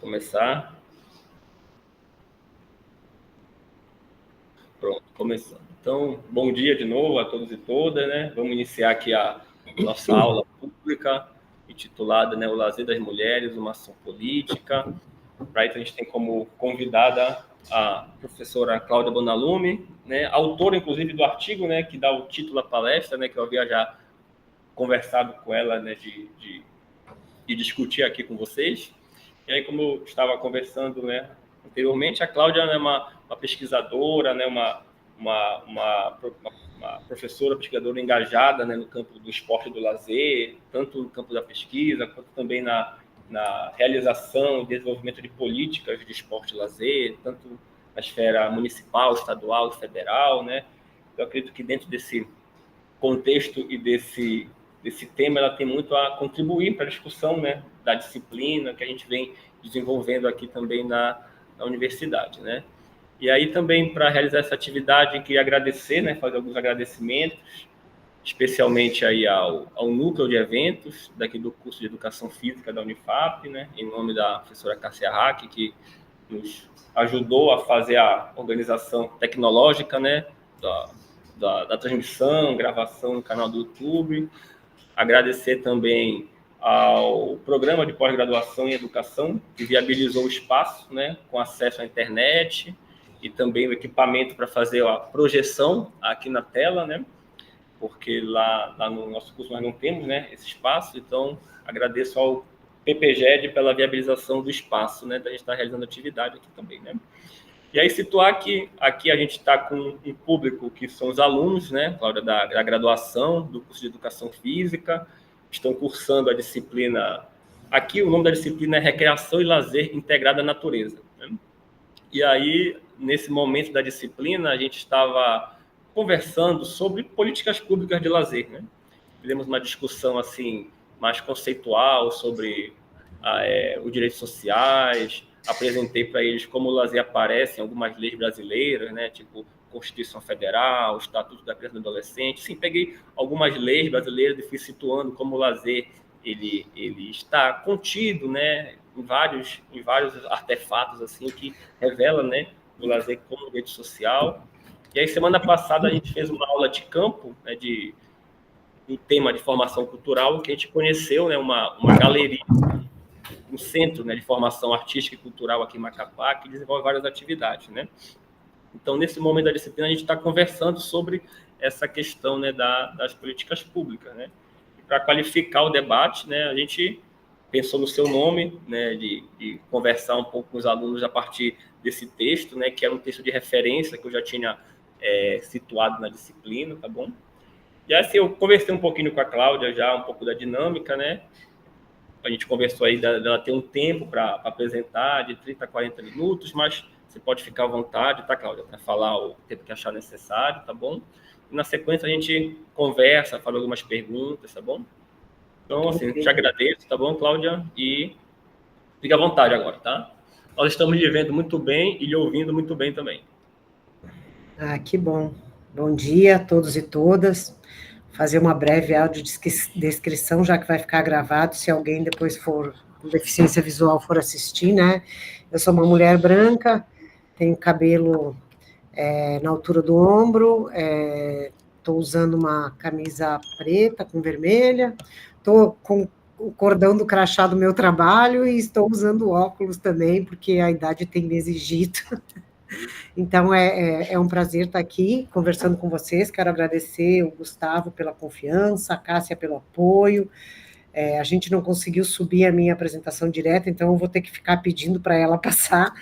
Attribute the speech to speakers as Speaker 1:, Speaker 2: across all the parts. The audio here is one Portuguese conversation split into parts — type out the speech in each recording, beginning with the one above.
Speaker 1: Começar. Pronto, começando. Então, bom dia de novo a todos e todas, né? Vamos iniciar aqui a nossa aula pública, intitulada, né, O Lazer das Mulheres, uma Ação Política. Para isso, a gente tem como convidada a professora Cláudia Bonalume, né, autora, inclusive, do artigo, né, que dá o título à palestra, né, que eu havia já conversado com ela, né, de discutir aqui com vocês. E aí, como eu estava conversando, né, anteriormente, a Cláudia é uma pesquisadora, né, uma professora, pesquisadora engajada, né, no campo do esporte e do lazer, tanto no campo da pesquisa, quanto também na realização e desenvolvimento de políticas de esporte e lazer, tanto na esfera municipal, estadual e federal, né. Eu acredito que dentro desse contexto e desse tema, ela tem muito a contribuir para a discussão, né, da disciplina que a gente vem desenvolvendo aqui também na universidade, né. E aí também, para realizar essa atividade, eu queria agradecer, né, fazer alguns agradecimentos, especialmente aí ao núcleo de eventos daqui do curso de Educação Física da Unifap, né, em nome da professora Cássia Hack, que nos ajudou a fazer a organização tecnológica, né, da transmissão, gravação no canal do YouTube. Agradecer também ao programa de pós-graduação em educação, que viabilizou o espaço, né, com acesso à internet e também o equipamento para fazer a projeção aqui na tela, né, porque lá no nosso curso nós não temos, né, esse espaço. Então, agradeço ao PPGED pela viabilização do espaço, né, da gente estar realizando atividade aqui também, né. E aí situar que aqui a gente está com um público que são os alunos, né, Cláudia, da graduação do curso de Educação Física, estão cursando a disciplina. Aqui o nome da disciplina é Recreação e Lazer Integrado à Natureza, né? E aí, nesse momento da disciplina, a gente estava conversando sobre políticas públicas de lazer, né? Fizemos uma discussão assim mais conceitual sobre os direitos sociais. Apresentei para eles como o lazer aparece em algumas leis brasileiras, né, tipo Constituição Federal, Estatuto da Criança e do Adolescente. Sim, peguei algumas leis brasileiras e fui situando como o lazer ele está contido, né, em vários artefatos assim que revela, né, o lazer como direito social. E aí semana passada a gente fez uma aula de campo, né, do tema de formação cultural, que a gente conheceu, né, uma galeria, um centro, né, de formação artística e cultural aqui em Macapá, que desenvolve várias atividades, né. Então, nesse momento da disciplina, a gente está conversando sobre essa questão, né, das políticas públicas, né. E para qualificar o debate, né, a gente pensou no seu nome, né, de conversar um pouco com os alunos a partir desse texto, né, que era um texto de referência que eu já tinha situado na disciplina, tá bom? E assim, eu conversei um pouquinho com a Cláudia já, um pouco da dinâmica, né? A gente conversou aí dela ter um tempo para apresentar, de 30 a 40 minutos, mas você pode ficar à vontade, tá, Cláudia, para falar o tempo que achar necessário, tá bom? E na sequência a gente conversa, fala algumas perguntas, tá bom? Então, assim, te agradeço, tá bom, Cláudia? E fique à vontade agora, tá? Nós estamos lhe vendo muito bem e lhe ouvindo muito bem também.
Speaker 2: Ah, que bom. Bom dia a todos e todas. Fazer uma breve audiodescrição, já que vai ficar gravado, se alguém depois for com deficiência visual for assistir, né? Eu sou uma mulher branca, tenho cabelo na altura do ombro, estou usando uma camisa preta com vermelha, estou com o cordão do crachá do meu trabalho e estou usando óculos também, porque a idade tem me exigido. Então, é um prazer estar aqui conversando com vocês. Quero agradecer o Gustavo pela confiança, a Cássia pelo apoio. A gente não conseguiu subir a minha apresentação direta, então eu vou ter que ficar pedindo para ela passar,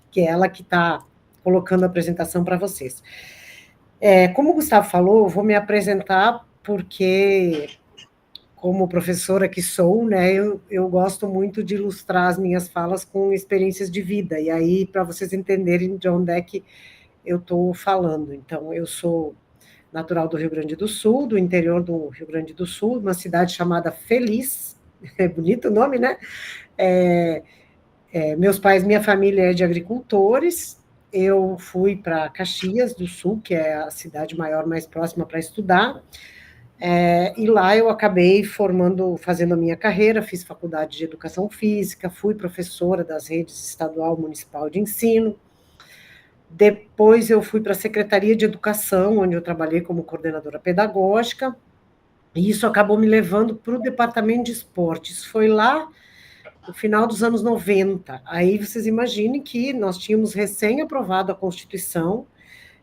Speaker 2: que é ela que está colocando a apresentação para vocês. Como o Gustavo falou, eu vou me apresentar porque, como professora que sou, né, eu gosto muito de ilustrar as minhas falas com experiências de vida, e aí, para vocês entenderem de onde é que eu estou falando. Então, eu sou natural do Rio Grande do Sul, do interior do Rio Grande do Sul, uma cidade chamada Feliz, é bonito o nome, né? Meus pais, minha família é de agricultores, eu fui para Caxias do Sul, que é a cidade maior, mais próxima para estudar, E lá eu acabei fazendo a minha carreira, fiz faculdade de educação física, fui professora das redes estadual e municipal de ensino. Depois eu fui para a Secretaria de Educação, onde eu trabalhei como coordenadora pedagógica, e isso acabou me levando para o departamento de esportes. Foi lá no final dos anos 90. Aí vocês imaginem que nós tínhamos recém-aprovado a Constituição,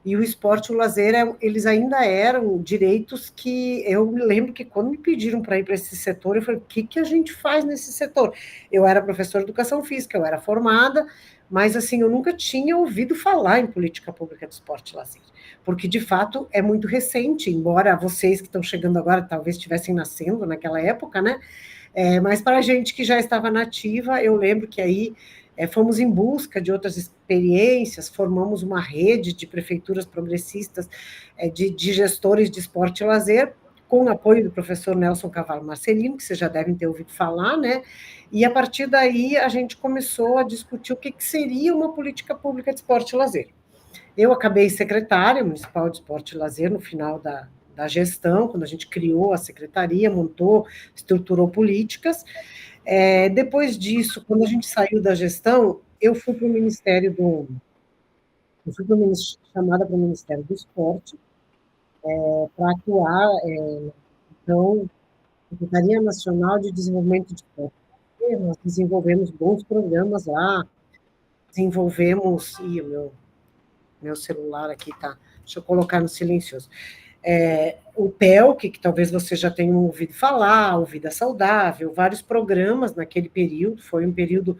Speaker 2: e o esporte e o lazer, eles ainda eram direitos que eu me lembro que quando me pediram para ir para esse setor, eu falei, o que a gente faz nesse setor? Eu era professora de educação física, eu era formada, mas assim, eu nunca tinha ouvido falar em política pública de esporte e lazer, porque de fato é muito recente, embora vocês que estão chegando agora talvez estivessem nascendo naquela época, né? Mas para a gente que já estava nativa, eu lembro que aí fomos em busca de outras experiências, formamos uma rede de prefeituras progressistas, de gestores de esporte e lazer, com o apoio do professor Nelson Cavallo Marcelino, que vocês já devem ter ouvido falar, né? E a partir daí a gente começou a discutir o que seria uma política pública de esporte e lazer. Eu acabei secretária municipal de esporte e lazer no final da gestão, quando a gente criou a secretaria, montou, estruturou políticas. Depois disso, quando a gente saiu da gestão, eu fui para o Ministério do. Eu fui chamada para o Ministério do Esporte, para atuar, então, Secretaria Nacional de Desenvolvimento de Esporte. Nós desenvolvemos bons programas lá, desenvolvemos. Ih, o meu celular aqui tá. Deixa eu colocar no silencioso. O PELC, que talvez você já tenha ouvido falar, o Vida Saudável, vários programas naquele período, foi um período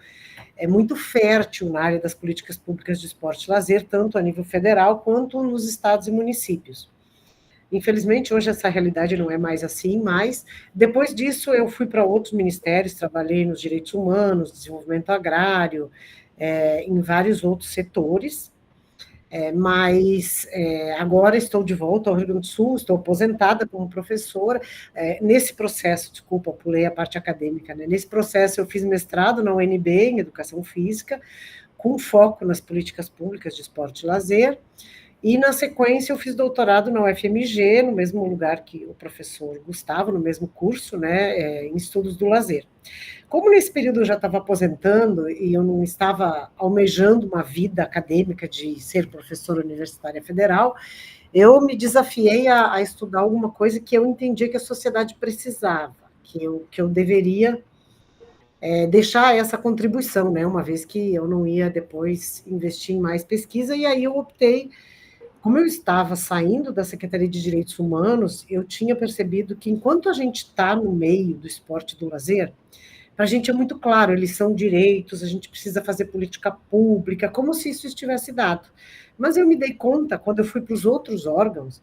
Speaker 2: muito fértil na área das políticas públicas de esporte e lazer, tanto a nível federal quanto nos estados e municípios. Infelizmente, hoje essa realidade não é mais assim, mas depois disso eu fui para outros ministérios, trabalhei nos direitos humanos, desenvolvimento agrário, em vários outros setores, mas agora estou de volta ao Rio Grande do Sul, estou aposentada como professora. Nesse processo, desculpa, pulei a parte acadêmica, né? Nesse processo eu fiz mestrado na UNB em Educação Física, com foco nas políticas públicas de esporte e lazer, e na sequência eu fiz doutorado na UFMG, no mesmo lugar que o professor Gustavo, no mesmo curso, né, em estudos do lazer. Como nesse período eu já estava aposentando e eu não estava almejando uma vida acadêmica de ser professora universitária federal, eu me desafiei a estudar alguma coisa que eu entendia que a sociedade precisava, que eu deveria deixar essa contribuição, né, uma vez que eu não ia depois investir em mais pesquisa, e aí eu optei. Como eu estava saindo da Secretaria de Direitos Humanos, eu tinha percebido que enquanto a gente está no meio do esporte e do lazer, para a gente é muito claro, eles são direitos, a gente precisa fazer política pública, como se isso estivesse dado. Mas eu me dei conta, quando eu fui para os outros órgãos,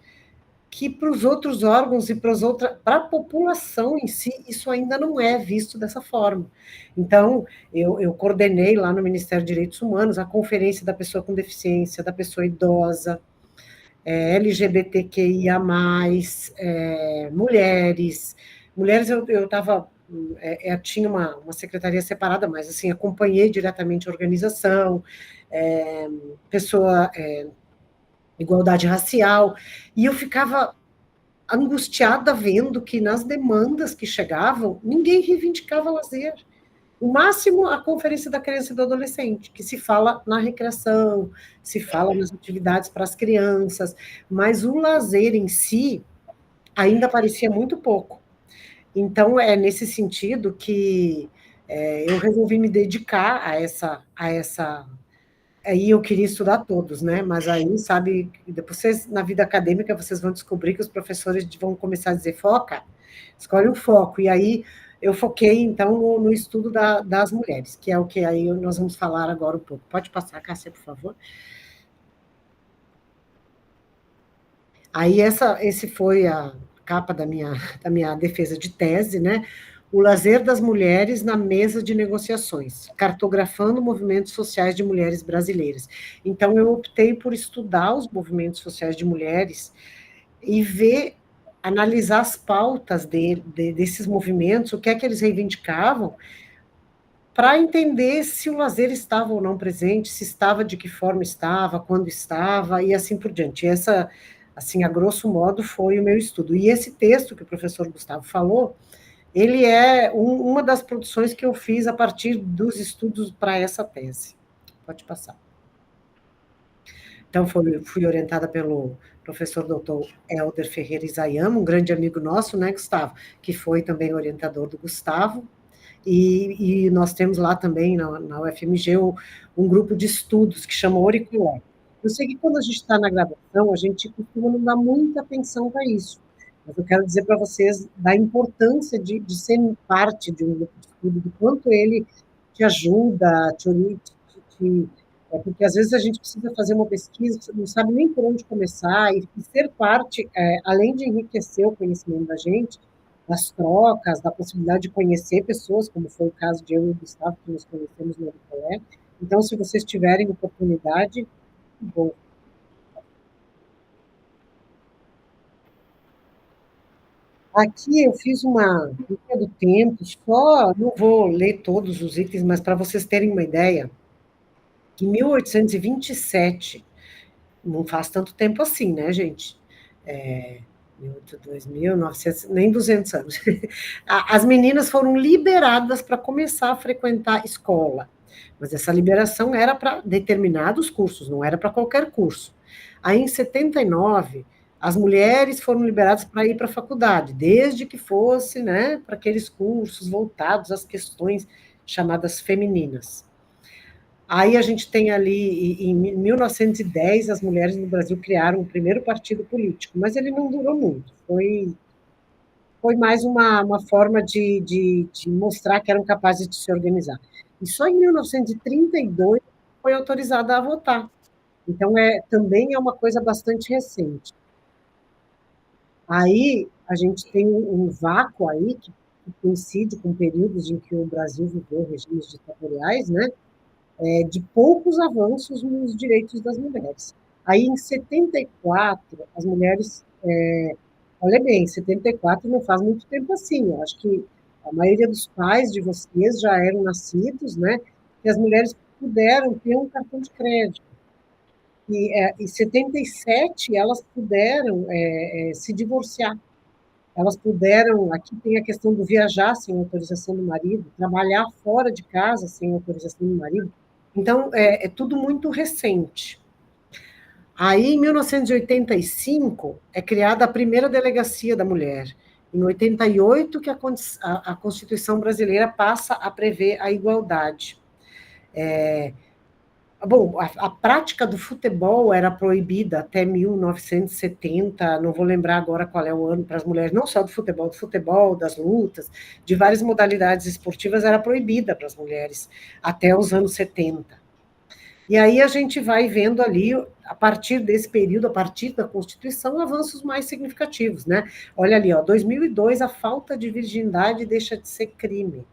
Speaker 2: que para os outros órgãos e para a população em si, isso ainda não é visto dessa forma. Então, eu coordenei lá no Ministério de Direitos Humanos a conferência da pessoa com deficiência, da pessoa idosa, LGBTQIA+, mulheres. Mulheres eu estava, tinha uma secretaria separada, mas assim, acompanhei diretamente a organização, igualdade racial, e eu ficava angustiada vendo que nas demandas que chegavam, ninguém reivindicava lazer. O máximo, a conferência da criança e do adolescente, que se fala na recreação, se fala nas atividades para as crianças, mas o lazer em si ainda parecia muito pouco. Então, é nesse sentido que eu resolvi me dedicar a essa. Aí eu queria estudar todos, né? Mas aí, sabe, depois vocês, na vida acadêmica, vocês vão descobrir que os professores vão começar a dizer, foca, escolhe um foco. E aí eu foquei, então, no estudo das mulheres, que é o que aí nós vamos falar agora um pouco. Pode passar, Cássia, por favor? Aí esse foi a capa da minha defesa de tese, né? O lazer das mulheres na mesa de negociações, cartografando movimentos sociais de mulheres brasileiras. Então, eu optei por estudar os movimentos sociais de mulheres e analisar as pautas desses movimentos, o que é que eles reivindicavam, para entender se o lazer estava ou não presente, se estava, de que forma estava, quando estava, e assim por diante. Assim, a grosso modo, foi o meu estudo. E esse texto que o professor Gustavo falou, ele é uma das produções que eu fiz a partir dos estudos para essa tese. Pode passar. Então, fui orientada pelo professor doutor Helder Ferreira Isayama, um grande amigo nosso, né, Gustavo, que foi também orientador do Gustavo, e nós temos lá também, na UFMG, um grupo de estudos que chama Auricular. Eu sei que quando a gente está na graduação, a gente costuma não dar muita atenção para isso, mas eu quero dizer para vocês da importância de ser parte de um grupo de estudo, do quanto ele te ajuda, porque às vezes a gente precisa fazer uma pesquisa, você não sabe nem por onde começar, e ser parte, além de enriquecer o conhecimento da gente, das trocas, da possibilidade de conhecer pessoas, como foi o caso de eu e o Gustavo, que nos conhecemos no Auricolé. Então, se vocês tiverem oportunidade, bom. Aqui eu fiz uma linha do tempo, só não vou ler todos os itens, mas para vocês terem uma ideia, que em 1827, não faz tanto tempo assim, né, gente? 2000, 900, nem 200 anos. As meninas foram liberadas para começar a frequentar escola, mas essa liberação era para determinados cursos, não era para qualquer curso. Aí, em 79, as mulheres foram liberadas para ir para a faculdade, desde que fosse, né, para aqueles cursos voltados às questões chamadas femininas. Aí a gente tem ali, em 1910, as mulheres no Brasil criaram o primeiro partido político, mas ele não durou muito. Foi mais uma forma de mostrar que eram capazes de se organizar. E só em 1932 foi autorizada a votar. Então, também é uma coisa bastante recente. Aí, a gente tem um vácuo aí, que coincide com períodos em que o Brasil viveu regimes ditatoriais, né? De poucos avanços nos direitos das mulheres. Aí, em 74, as mulheres, olha bem, 74 não faz muito tempo assim, eu acho que a maioria dos pais de vocês já eram nascidos, né, e as mulheres puderam ter um cartão de crédito. E em 77, elas puderam se divorciar. Elas puderam, aqui tem a questão do viajar sem autorização do marido, trabalhar fora de casa sem autorização do marido. Então, é tudo muito recente. Aí, em 1985, é criada a primeira delegacia da mulher. Em 88, que a Constituição brasileira passa a prever a igualdade. Bom, a prática do futebol era proibida até 1970, não vou lembrar agora qual é o ano para as mulheres, não só do futebol, das lutas, de várias modalidades esportivas era proibida para as mulheres até os anos 70. E aí a gente vai vendo ali, a partir desse período, a partir da Constituição, avanços mais significativos, né? Olha ali, ó, 2002, a falta de virgindade deixa de ser crime.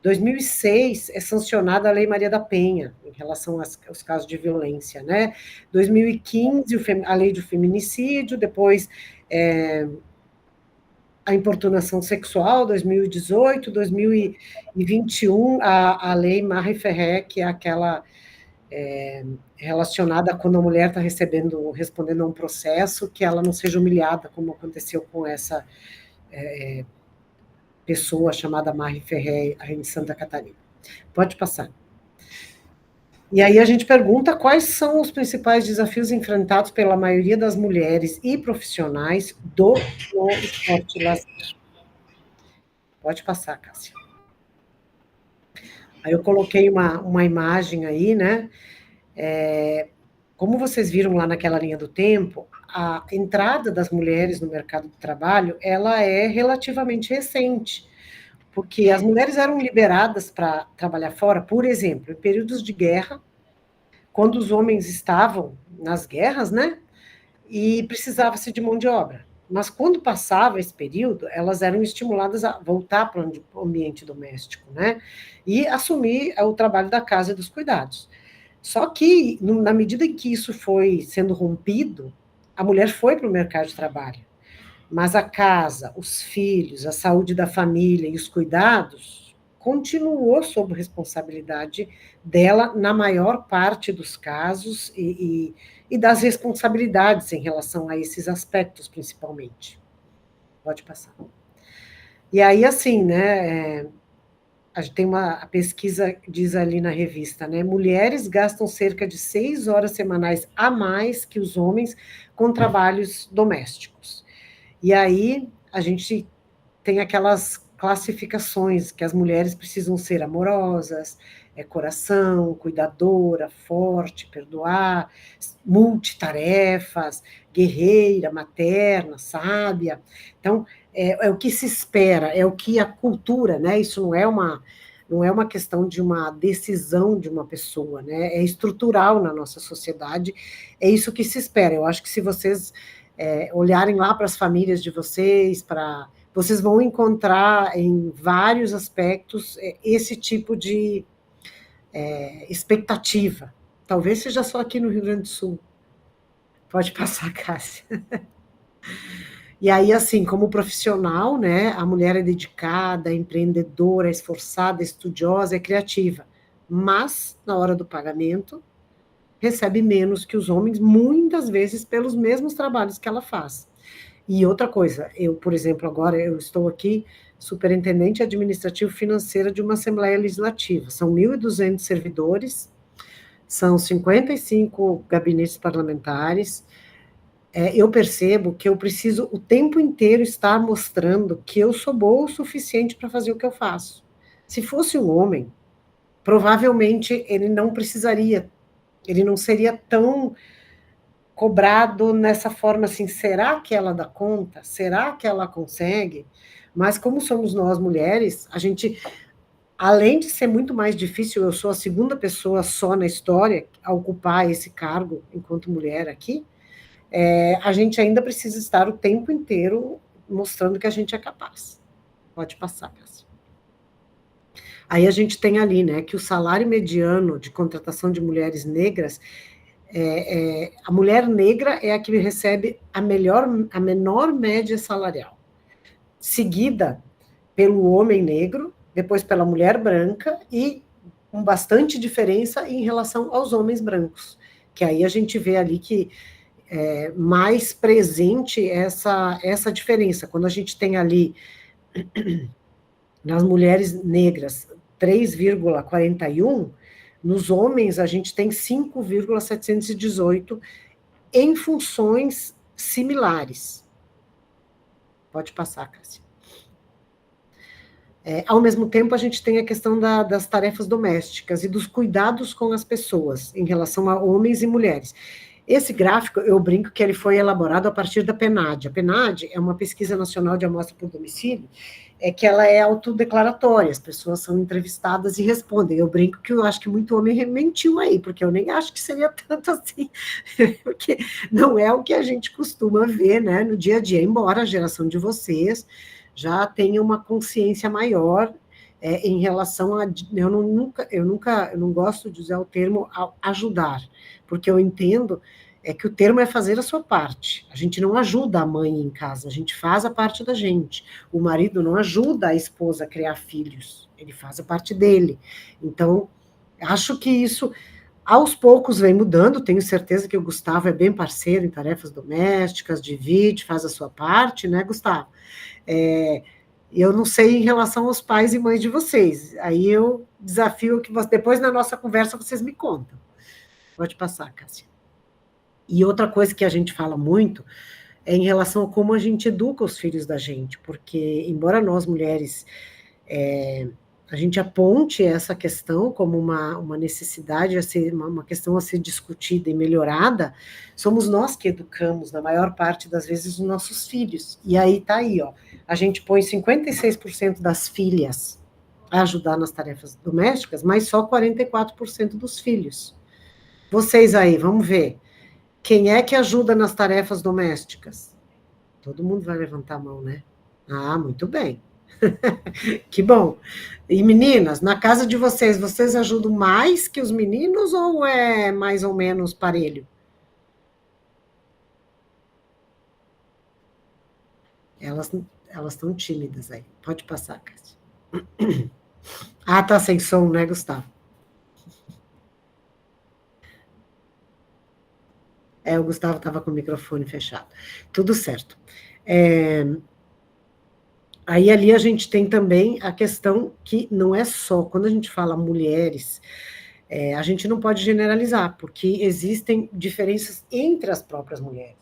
Speaker 2: 2006 é sancionada a Lei Maria da Penha, em relação aos casos de violência, né? 2015, a lei do feminicídio, depois a importunação sexual, 2018, 2021, a Lei Marie Ferré, que é aquela relacionada a quando a mulher está respondendo a um processo, que ela não seja humilhada, como aconteceu com essa pessoa chamada Marie Ferré em Santa Catarina. Pode passar. E aí a gente pergunta quais são os principais desafios enfrentados pela maioria das mulheres e profissionais no esporte lazer. Pode passar, Cássia. Aí eu coloquei uma imagem aí, né? Como vocês viram lá naquela linha do tempo, a entrada das mulheres no mercado de trabalho, ela é relativamente recente, porque as mulheres eram liberadas para trabalhar fora, por exemplo, em períodos de guerra, quando os homens estavam nas guerras, né, e precisava-se de mão de obra. Mas quando passava esse período, elas eram estimuladas a voltar para o ambiente doméstico, né, e assumir o trabalho da casa e dos cuidados. Só que, na medida em que isso foi sendo rompido, a mulher foi para o mercado de trabalho. Mas a casa, os filhos, a saúde da família e os cuidados continuou sob responsabilidade dela na maior parte dos casos e das responsabilidades em relação a esses aspectos, principalmente. Pode passar. E aí, assim, né, a gente tem a pesquisa diz ali na revista, né, mulheres gastam cerca de 6 horas semanais a mais que os homens com trabalhos domésticos. E aí, a gente tem aquelas classificações que as mulheres precisam ser amorosas, coração, cuidadora, forte, perdoar, multitarefas, guerreira, materna, sábia. Então, é o que se espera, é o que a cultura, né? Isso não é uma questão de uma decisão de uma pessoa, né? É estrutural na nossa sociedade, é isso que se espera. Eu acho que se vocês olharem lá para as famílias de vocês, vocês vão encontrar em vários aspectos esse tipo de expectativa. Talvez seja só aqui no Rio Grande do Sul. Pode passar, Cássia. E aí, assim, como profissional, né, a mulher é dedicada, empreendedora, esforçada, estudiosa, é criativa. Mas, na hora do pagamento, recebe menos que os homens, muitas vezes pelos mesmos trabalhos que ela faz. E outra coisa, eu, por exemplo, agora eu estou aqui superintendente administrativo financeira de uma Assembleia Legislativa. São 1.200 servidores, são 55 gabinetes parlamentares. Eu percebo que eu preciso o tempo inteiro estar mostrando que eu sou boa o suficiente para fazer o que eu faço. Se fosse um homem, provavelmente ele não precisaria, ele não seria tão cobrado nessa forma assim, será que ela dá conta? Será que ela consegue? Mas como somos nós mulheres, a gente, além de ser muito mais difícil, eu sou a segunda pessoa só na história a ocupar esse cargo enquanto mulher aqui, a gente ainda precisa estar o tempo inteiro mostrando que a gente é capaz. Pode passar, Cássia. Aí a gente tem ali, né, que o salário mediano de contratação de mulheres negras a mulher negra é a que recebe a menor média salarial, seguida pelo homem negro, depois pela mulher branca e com bastante diferença em relação aos homens brancos, que aí a gente vê ali que mais presente essa diferença. Quando a gente tem ali nas mulheres negras 3,41, nos homens a gente tem 5,718 em funções similares. Pode passar, Cássia. Ao mesmo tempo, a gente tem a questão das tarefas domésticas e dos cuidados com as pessoas, em relação a homens e mulheres. Esse gráfico, eu brinco que ele foi elaborado a partir da PNAD. A PNAD é uma pesquisa nacional de amostra por domicílio, que ela é autodeclaratória, as pessoas são entrevistadas e respondem. Eu brinco que eu acho que muito homem mentiu aí, porque eu nem acho que seria tanto assim, porque não é o que a gente costuma ver, né, no dia a dia, embora a geração de vocês já tenha uma consciência maior em relação a... Eu não gosto de usar o termo ajudar, porque eu entendo que o termo é fazer a sua parte. A gente não ajuda a mãe em casa, a gente faz a parte da gente. O marido não ajuda a esposa a criar filhos, ele faz a parte dele. Então, acho que isso, aos poucos, vem mudando. Tenho certeza que o Gustavo é bem parceiro em tarefas domésticas, divide, faz a sua parte, né, Gustavo? Eu não sei em relação aos pais e mães de vocês. Aí eu desafio que depois na nossa conversa vocês me contam. Pode passar, Cássia. E outra coisa que a gente fala muito é em relação a como a gente educa os filhos da gente, porque, embora nós, mulheres, a gente aponte essa questão como uma necessidade, uma questão a ser discutida e melhorada, somos nós que educamos, na maior parte das vezes, os nossos filhos. E aí está aí, ó, a gente põe 56% das filhas a ajudar nas tarefas domésticas, mas só 44% dos filhos. Vocês aí, vamos ver. Quem é que ajuda nas tarefas domésticas? Todo mundo vai levantar a mão, né? Ah, muito bem. Que bom. E meninas, na casa de vocês ajudam mais que os meninos ou é mais ou menos parelho? Elas estão tímidas aí. Pode passar, Cássia. Ah, tá sem som, né, Gustavo? O Gustavo estava com o microfone fechado. Tudo certo. Aí ali a gente tem também a questão que não é só, quando a gente fala mulheres, a gente não pode generalizar, porque existem diferenças entre as próprias mulheres.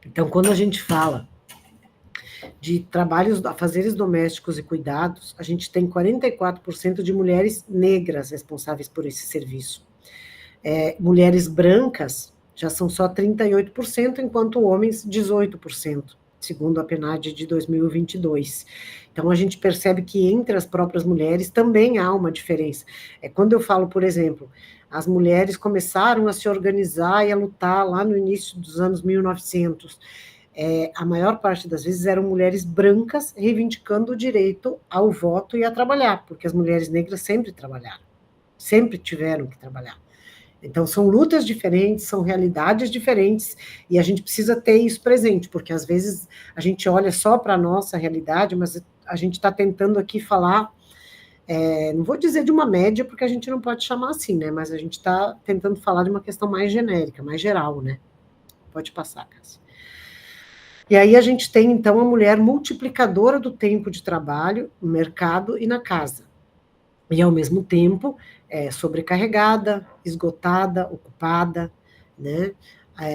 Speaker 2: Então, quando a gente fala de trabalhos, afazeres domésticos e cuidados, a gente tem 44% de mulheres negras responsáveis por esse serviço. Mulheres brancas já são só 38%, enquanto homens 18%, segundo a PNAD de 2022. Então, a gente percebe que entre as próprias mulheres também há uma diferença. Quando eu falo, por exemplo, as mulheres começaram a se organizar e a lutar lá no início dos anos 1900, a maior parte das vezes eram mulheres brancas reivindicando o direito ao voto e a trabalhar, porque as mulheres negras sempre trabalharam, sempre tiveram que trabalhar. Então, são lutas diferentes, são realidades diferentes, e a gente precisa ter isso presente, porque às vezes a gente olha só para a nossa realidade, mas a gente está tentando aqui falar, não vou dizer de uma média, porque a gente não pode chamar assim, né? Mas a gente está tentando falar de uma questão mais genérica, mais geral, né? Pode passar, Cássia. E aí a gente tem, então, a mulher multiplicadora do tempo de trabalho no mercado e na casa. E, ao mesmo tempo, sobrecarregada, esgotada, ocupada, né?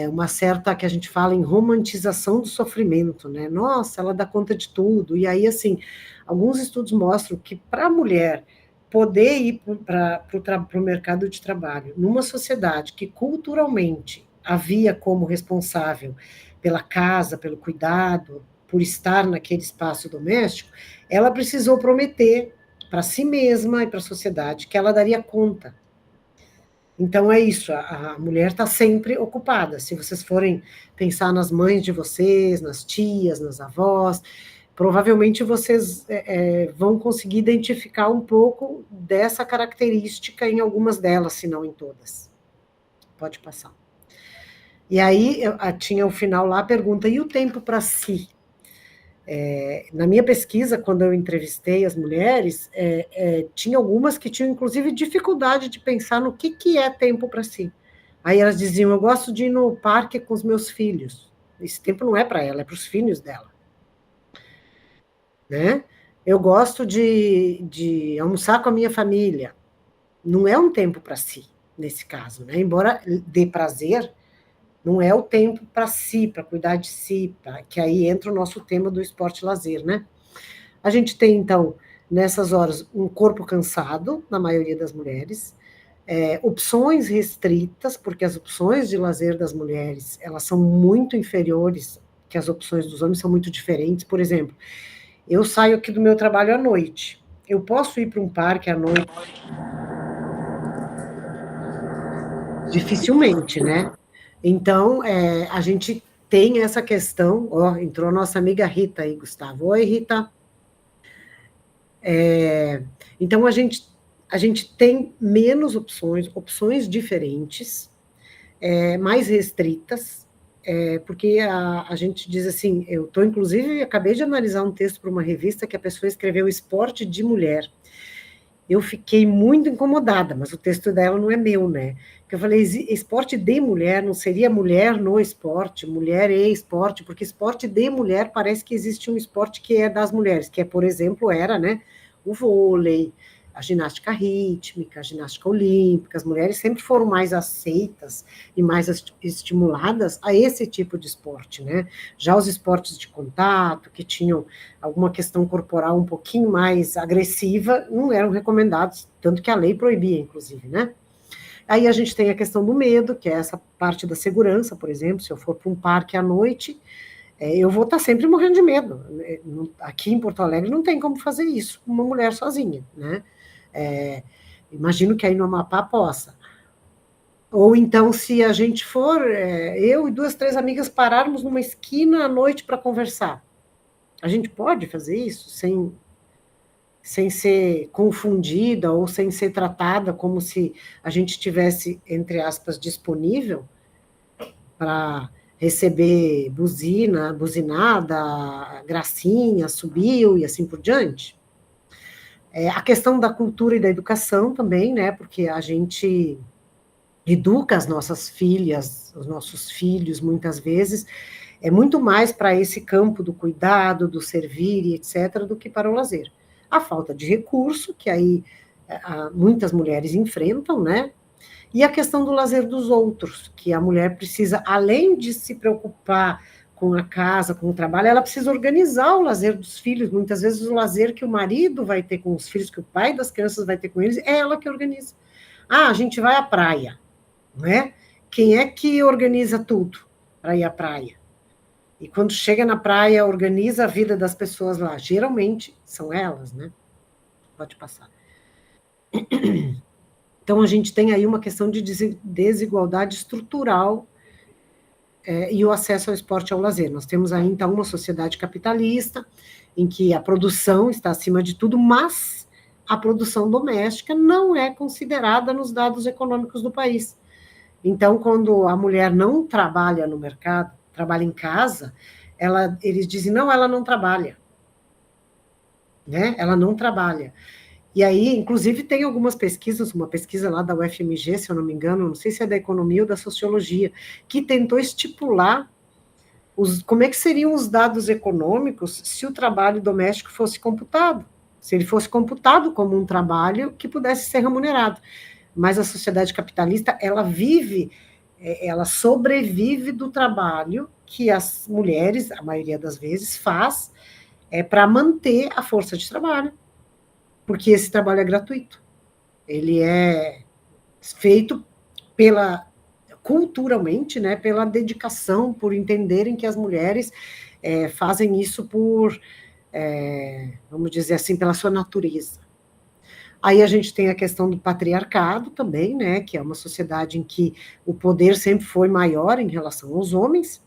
Speaker 2: Uma certa, que a gente fala em romantização do sofrimento, né? Nossa, ela dá conta de tudo. E aí, assim, alguns estudos mostram que para a mulher poder ir para o mercado de trabalho, numa sociedade que culturalmente havia como responsável pela casa, pelo cuidado, por estar naquele espaço doméstico, ela precisou prometer para si mesma e para a sociedade que ela daria conta. Então é isso, a mulher está sempre ocupada. Se vocês forem pensar nas mães de vocês, nas tias, nas avós, provavelmente vocês vão conseguir identificar um pouco dessa característica em algumas delas, se não em todas. Pode passar. E aí tinha o final lá a pergunta, e o tempo para si? Na minha pesquisa, quando eu entrevistei as mulheres, tinha algumas que tinham, inclusive, dificuldade de pensar no que é tempo para si. Aí elas diziam, eu gosto de ir no parque com os meus filhos. Esse tempo não é para ela, é para os filhos dela. Né? Eu gosto de almoçar com a minha família. Não é um tempo para si, nesse caso. Né? Embora dê prazer, não é o tempo para si, para cuidar de si, que aí entra o nosso tema do esporte e lazer, né? A gente tem, então, nessas horas, um corpo cansado, na maioria das mulheres, opções restritas, porque as opções de lazer das mulheres, elas são muito inferiores, que as opções dos homens são muito diferentes. Por exemplo, eu saio aqui do meu trabalho à noite, eu posso ir para um parque à noite? Dificilmente, né? Então, a gente tem essa questão, entrou a nossa amiga Rita aí, Gustavo. Oi, Rita. Então, a gente tem menos opções diferentes, mais restritas, porque a gente diz assim, inclusive, acabei de analisar um texto para uma revista que a pessoa escreveu Esporte de Mulher. Eu fiquei muito incomodada, mas o texto dela não é meu, né? Porque eu falei, esporte de mulher, não seria mulher no esporte, mulher e esporte, porque esporte de mulher parece que existe um esporte que é das mulheres, que por exemplo, era, né, o vôlei, a ginástica rítmica, a ginástica olímpica. As mulheres sempre foram mais aceitas e mais estimuladas a esse tipo de esporte, né? Já os esportes de contato, que tinham alguma questão corporal um pouquinho mais agressiva, não eram recomendados, tanto que a lei proibia, inclusive, né? Aí a gente tem a questão do medo, que é essa parte da segurança, por exemplo, se eu for para um parque à noite, eu vou estar sempre morrendo de medo. Aqui em Porto Alegre não tem como fazer isso com uma mulher sozinha, né? Imagino que aí no Amapá possa. Ou então, se a gente for, eu e 2, 3 amigas pararmos numa esquina à noite para conversar, a gente pode fazer isso sem ser confundida ou sem ser tratada como se a gente tivesse, entre aspas, disponível para receber buzinada, gracinha, subiu e assim por diante? A questão da cultura e da educação também, né, porque a gente educa as nossas filhas, os nossos filhos, muitas vezes, muito mais para esse campo do cuidado, do servir e etc., do que para o lazer. A falta de recurso, que aí muitas mulheres enfrentam, né? E a questão do lazer dos outros, que a mulher precisa, além de se preocupar com a casa, com o trabalho, ela precisa organizar o lazer dos filhos. Muitas vezes o lazer que o marido vai ter com os filhos, que o pai das crianças vai ter com eles, é ela que organiza. A gente vai à praia, né? Quem é que organiza tudo para ir à praia? E quando chega na praia, organiza a vida das pessoas lá. Geralmente são elas, né? Pode passar. Então, a gente tem aí uma questão de desigualdade estrutural e o acesso ao esporte e ao lazer. Nós temos aí, então, uma sociedade capitalista, em que a produção está acima de tudo, mas a produção doméstica não é considerada nos dados econômicos do país. Então, quando a mulher não trabalha no mercado, trabalha em casa, eles dizem, não, ela não trabalha. Né? Ela não trabalha. E aí, inclusive, tem algumas pesquisas, uma pesquisa lá da UFMG, se eu não me engano, não sei se é da economia ou da sociologia, que tentou estipular como é que seriam os dados econômicos se o trabalho doméstico fosse computado, se ele fosse computado como um trabalho que pudesse ser remunerado. Mas a sociedade capitalista, ela sobrevive do trabalho que as mulheres, a maioria das vezes, faz para manter a força de trabalho, porque esse trabalho é gratuito. Ele é feito culturalmente, né, pela dedicação, por entenderem que as mulheres fazem isso vamos dizer assim, pela sua natureza. Aí a gente tem a questão do patriarcado também, né, que é uma sociedade em que o poder sempre foi maior em relação aos homens,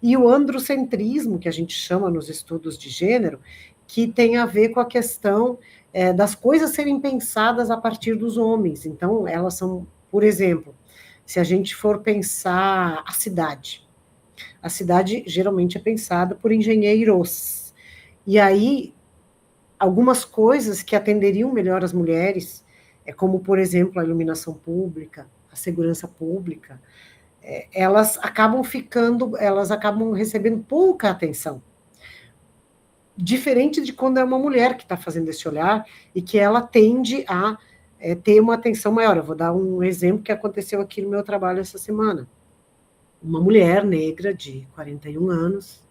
Speaker 2: e o androcentrismo, que a gente chama nos estudos de gênero, que tem a ver com a questão das coisas serem pensadas a partir dos homens. Então, elas são, por exemplo, se a gente for pensar a cidade geralmente é pensada por engenheiros. E aí, algumas coisas que atenderiam melhor as mulheres, como, por exemplo, a iluminação pública, a segurança pública, elas acabam recebendo pouca atenção. Diferente de quando é uma mulher que está fazendo esse olhar e que ela tende a ter uma atenção maior. Eu vou dar um exemplo que aconteceu aqui no meu trabalho essa semana. Uma mulher negra de 41 anos,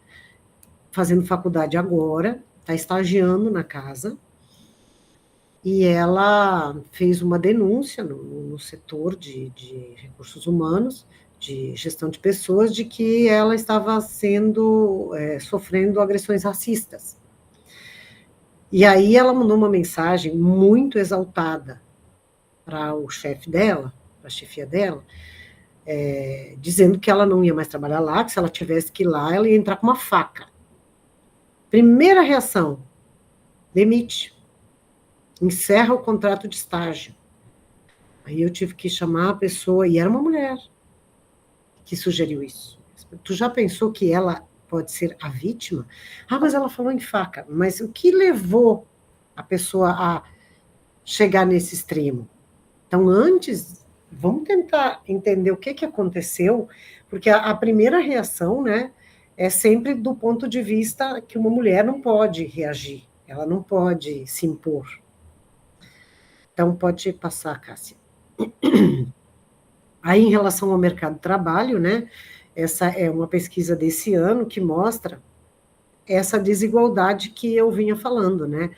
Speaker 2: fazendo faculdade agora, está estagiando na casa, e ela fez uma denúncia no setor de recursos humanos, de gestão de pessoas, de que ela estava sofrendo agressões racistas. E aí ela mandou uma mensagem muito exaltada para o chefe dela, para a chefia dela, dizendo que ela não ia mais trabalhar lá, que se ela tivesse que ir lá, ela ia entrar com uma faca. Primeira reação, demite. Encerra o contrato de estágio. Aí eu tive que chamar a pessoa, e era uma mulher que sugeriu isso. Tu já pensou que ela pode ser a vítima? Mas ela falou em faca. Mas o que levou a pessoa a chegar nesse extremo? Então, antes, vamos tentar entender o que aconteceu, porque a primeira reação, né, é sempre do ponto de vista que uma mulher não pode reagir, ela não pode se impor. Então, pode passar, Cássia. Aí, em relação ao mercado de trabalho, né, essa é uma pesquisa desse ano que mostra essa desigualdade que eu vinha falando, né,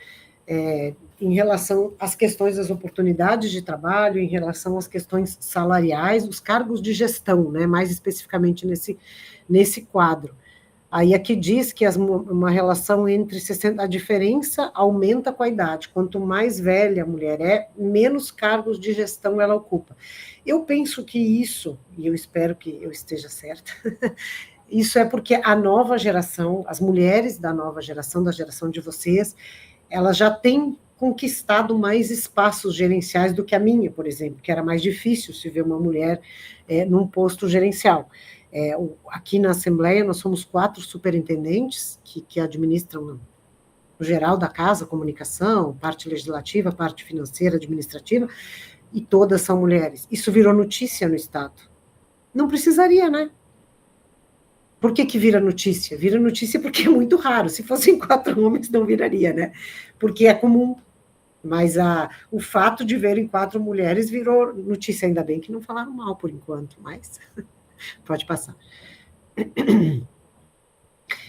Speaker 2: em relação às questões das oportunidades de trabalho, em relação às questões salariais, os cargos de gestão, né, mais especificamente nesse quadro. Aí aqui diz que uma relação entre a diferença aumenta com a idade. Quanto mais velha a mulher é, menos cargos de gestão ela ocupa. Eu penso que isso, e eu espero que eu esteja certa, isso é porque a nova geração, as mulheres da nova geração, da geração de vocês, elas já têm conquistado mais espaços gerenciais do que a minha, por exemplo, que era mais difícil se ver uma mulher num posto gerencial. Aqui na Assembleia, nós somos 4 superintendentes que administram no geral da casa, comunicação, parte legislativa, parte financeira, administrativa, e todas são mulheres. Isso virou notícia no Estado. Não precisaria, né? Por que vira notícia? Vira notícia porque é muito raro. Se fossem 4 homens, não viraria, né? Porque é comum. Mas o fato de verem 4 mulheres virou notícia. Ainda bem que não falaram mal por enquanto, mas pode passar.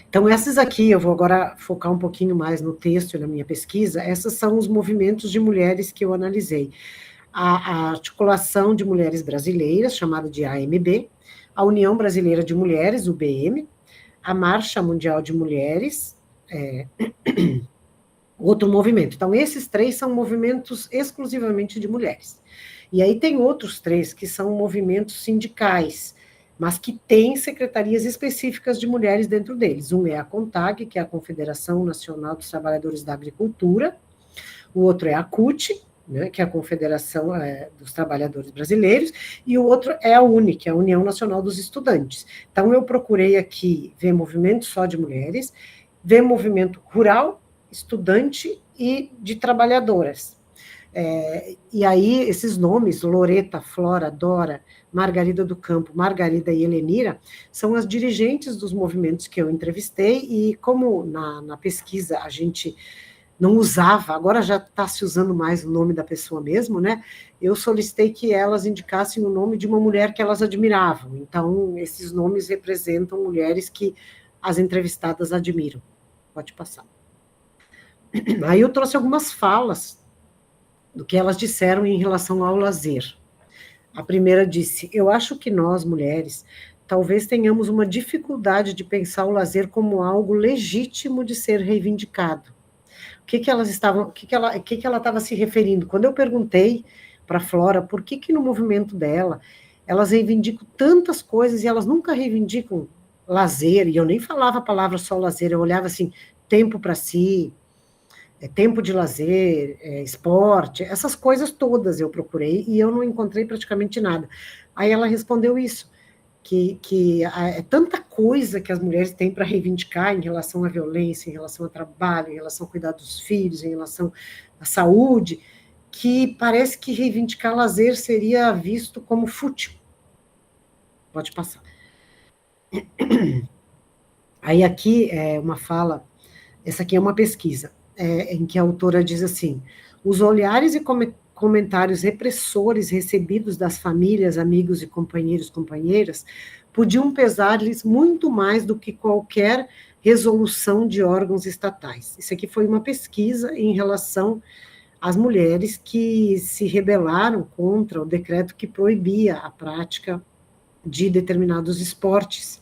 Speaker 2: Então, essas aqui, eu vou agora focar um pouquinho mais no texto e na minha pesquisa. Essas são os movimentos de mulheres que eu analisei. A Articulação de Mulheres Brasileiras, chamada de AMB, a União Brasileira de Mulheres, UBM, a Marcha Mundial de Mulheres, outro movimento. Então, esses 3 são movimentos exclusivamente de mulheres. E aí tem outros 3 que são movimentos sindicais, mas que têm secretarias específicas de mulheres dentro deles. Um é a CONTAG, que é a Confederação Nacional dos Trabalhadores da Agricultura, o outro é a CUT, né, que é a Confederação dos Trabalhadores Brasileiros, e o outro é a UNE, que é a União Nacional dos Estudantes. Então, eu procurei aqui ver movimento só de mulheres, ver movimento rural, estudante e de trabalhadoras. E aí, esses nomes, Loreta, Flora, Dora, Margarida do Campo, Margarida e Helenira, são as dirigentes dos movimentos que eu entrevistei, e como na pesquisa a gente não usava, agora já está se usando mais o nome da pessoa mesmo, né? Eu solicitei que elas indicassem o nome de uma mulher que elas admiravam. Então, esses nomes representam mulheres que as entrevistadas admiram. Pode passar. Aí eu trouxe algumas falas do que elas disseram em relação ao lazer. A primeira disse: eu acho que nós, mulheres, talvez tenhamos uma dificuldade de pensar o lazer como algo legítimo de ser reivindicado. O que ela estava se referindo? Quando eu perguntei para a Flora por que no movimento dela elas reivindicam tantas coisas e elas nunca reivindicam lazer, e eu nem falava a palavra só lazer, eu olhava assim, tempo para si, tempo de lazer, esporte, essas coisas todas eu procurei e eu não encontrei praticamente nada. Aí ela respondeu isso, que é tanta coisa que as mulheres têm para reivindicar em relação à violência, em relação ao trabalho, em relação ao cuidado dos filhos, em relação à saúde, que parece que reivindicar lazer seria visto como fútil. Pode passar. Aí aqui é uma fala, essa aqui é uma pesquisa, em que a autora diz assim: os olhares e comentários repressores recebidos das famílias, amigos e companheiras, podiam pesar-lhes muito mais do que qualquer resolução de órgãos estatais. Isso aqui foi uma pesquisa em relação às mulheres que se rebelaram contra o decreto que proibia a prática de determinados esportes.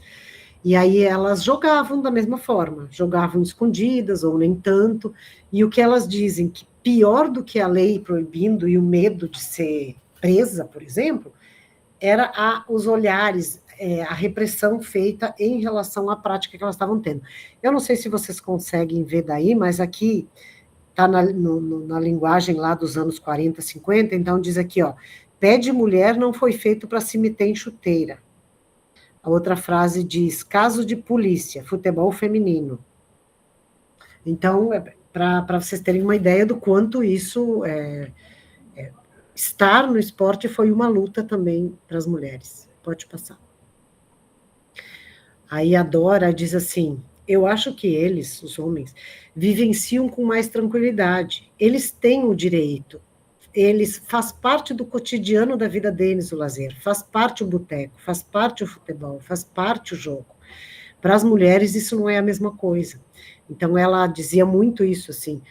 Speaker 2: E aí elas jogavam da mesma forma, jogavam escondidas ou nem tanto, e o que elas dizem que pior do que a lei proibindo e o medo de ser presa, por exemplo, era os olhares, a repressão feita em relação à prática que elas estavam tendo. Eu não sei se vocês conseguem ver daí, mas aqui está na linguagem lá dos anos 40, 50, então diz aqui, ó, pé de mulher não foi feito para se meter em chuteira. A outra frase diz, caso de polícia, futebol feminino. Então, para vocês terem uma ideia do quanto isso, estar no esporte foi uma luta também para as mulheres. Pode passar. Aí a Dora diz assim, eu acho que eles, os homens, vivenciam com mais tranquilidade. Eles têm o direito. Faz parte do cotidiano da vida deles o lazer, faz parte o boteco, faz parte o futebol, faz parte o jogo. Para as mulheres isso não é a mesma coisa. Então ela dizia muito isso, assim,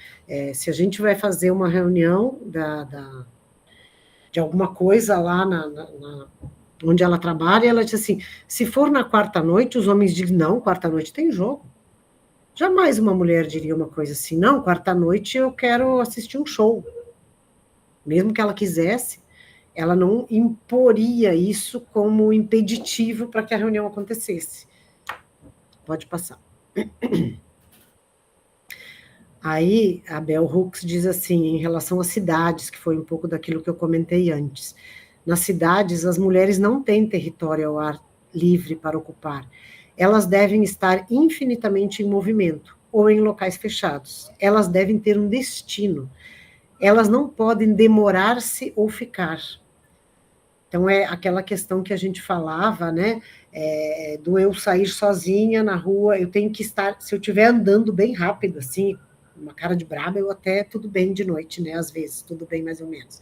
Speaker 2: se a gente vai fazer uma reunião de alguma coisa lá onde ela trabalha, ela diz assim, se for na quarta-noite, os homens dizem, não, quarta-noite tem jogo. Jamais uma mulher diria uma coisa assim, não, quarta-noite eu quero assistir um show. Mesmo que ela quisesse, ela não imporia isso como impeditivo para que a reunião acontecesse. Pode passar. Aí, a Bell Hooks diz assim, em relação às cidades, que foi um pouco daquilo que eu comentei antes. Nas cidades, as mulheres não têm território ao ar livre para ocupar. Elas devem estar infinitamente em movimento. ou em locais fechados. Elas devem ter um destino. Elas não podem demorar-se ou ficar. Então, é aquela questão que a gente falava, né, do eu sair sozinha na rua, eu tenho que estar, se eu estiver andando bem rápido, assim, uma cara de braba, eu até, tudo bem de noite, né, às vezes, tudo bem mais ou menos.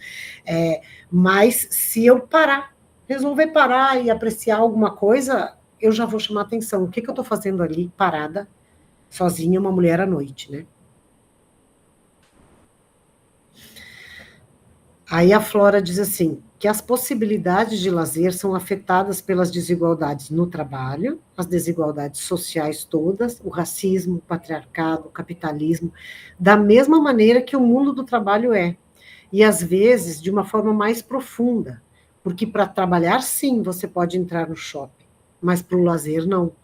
Speaker 2: Mas, se eu parar, resolver parar e apreciar alguma coisa, eu já vou chamar atenção. O que eu estou fazendo ali, parada, sozinha, uma mulher à noite, né? Aí a Flora diz assim, que as possibilidades de lazer são afetadas pelas desigualdades no trabalho, as desigualdades sociais todas, o racismo, o patriarcado, o capitalismo, da mesma maneira que o mundo do trabalho é. E às vezes de uma forma mais profunda, porque para trabalhar sim você pode entrar no shopping, mas para o lazer não.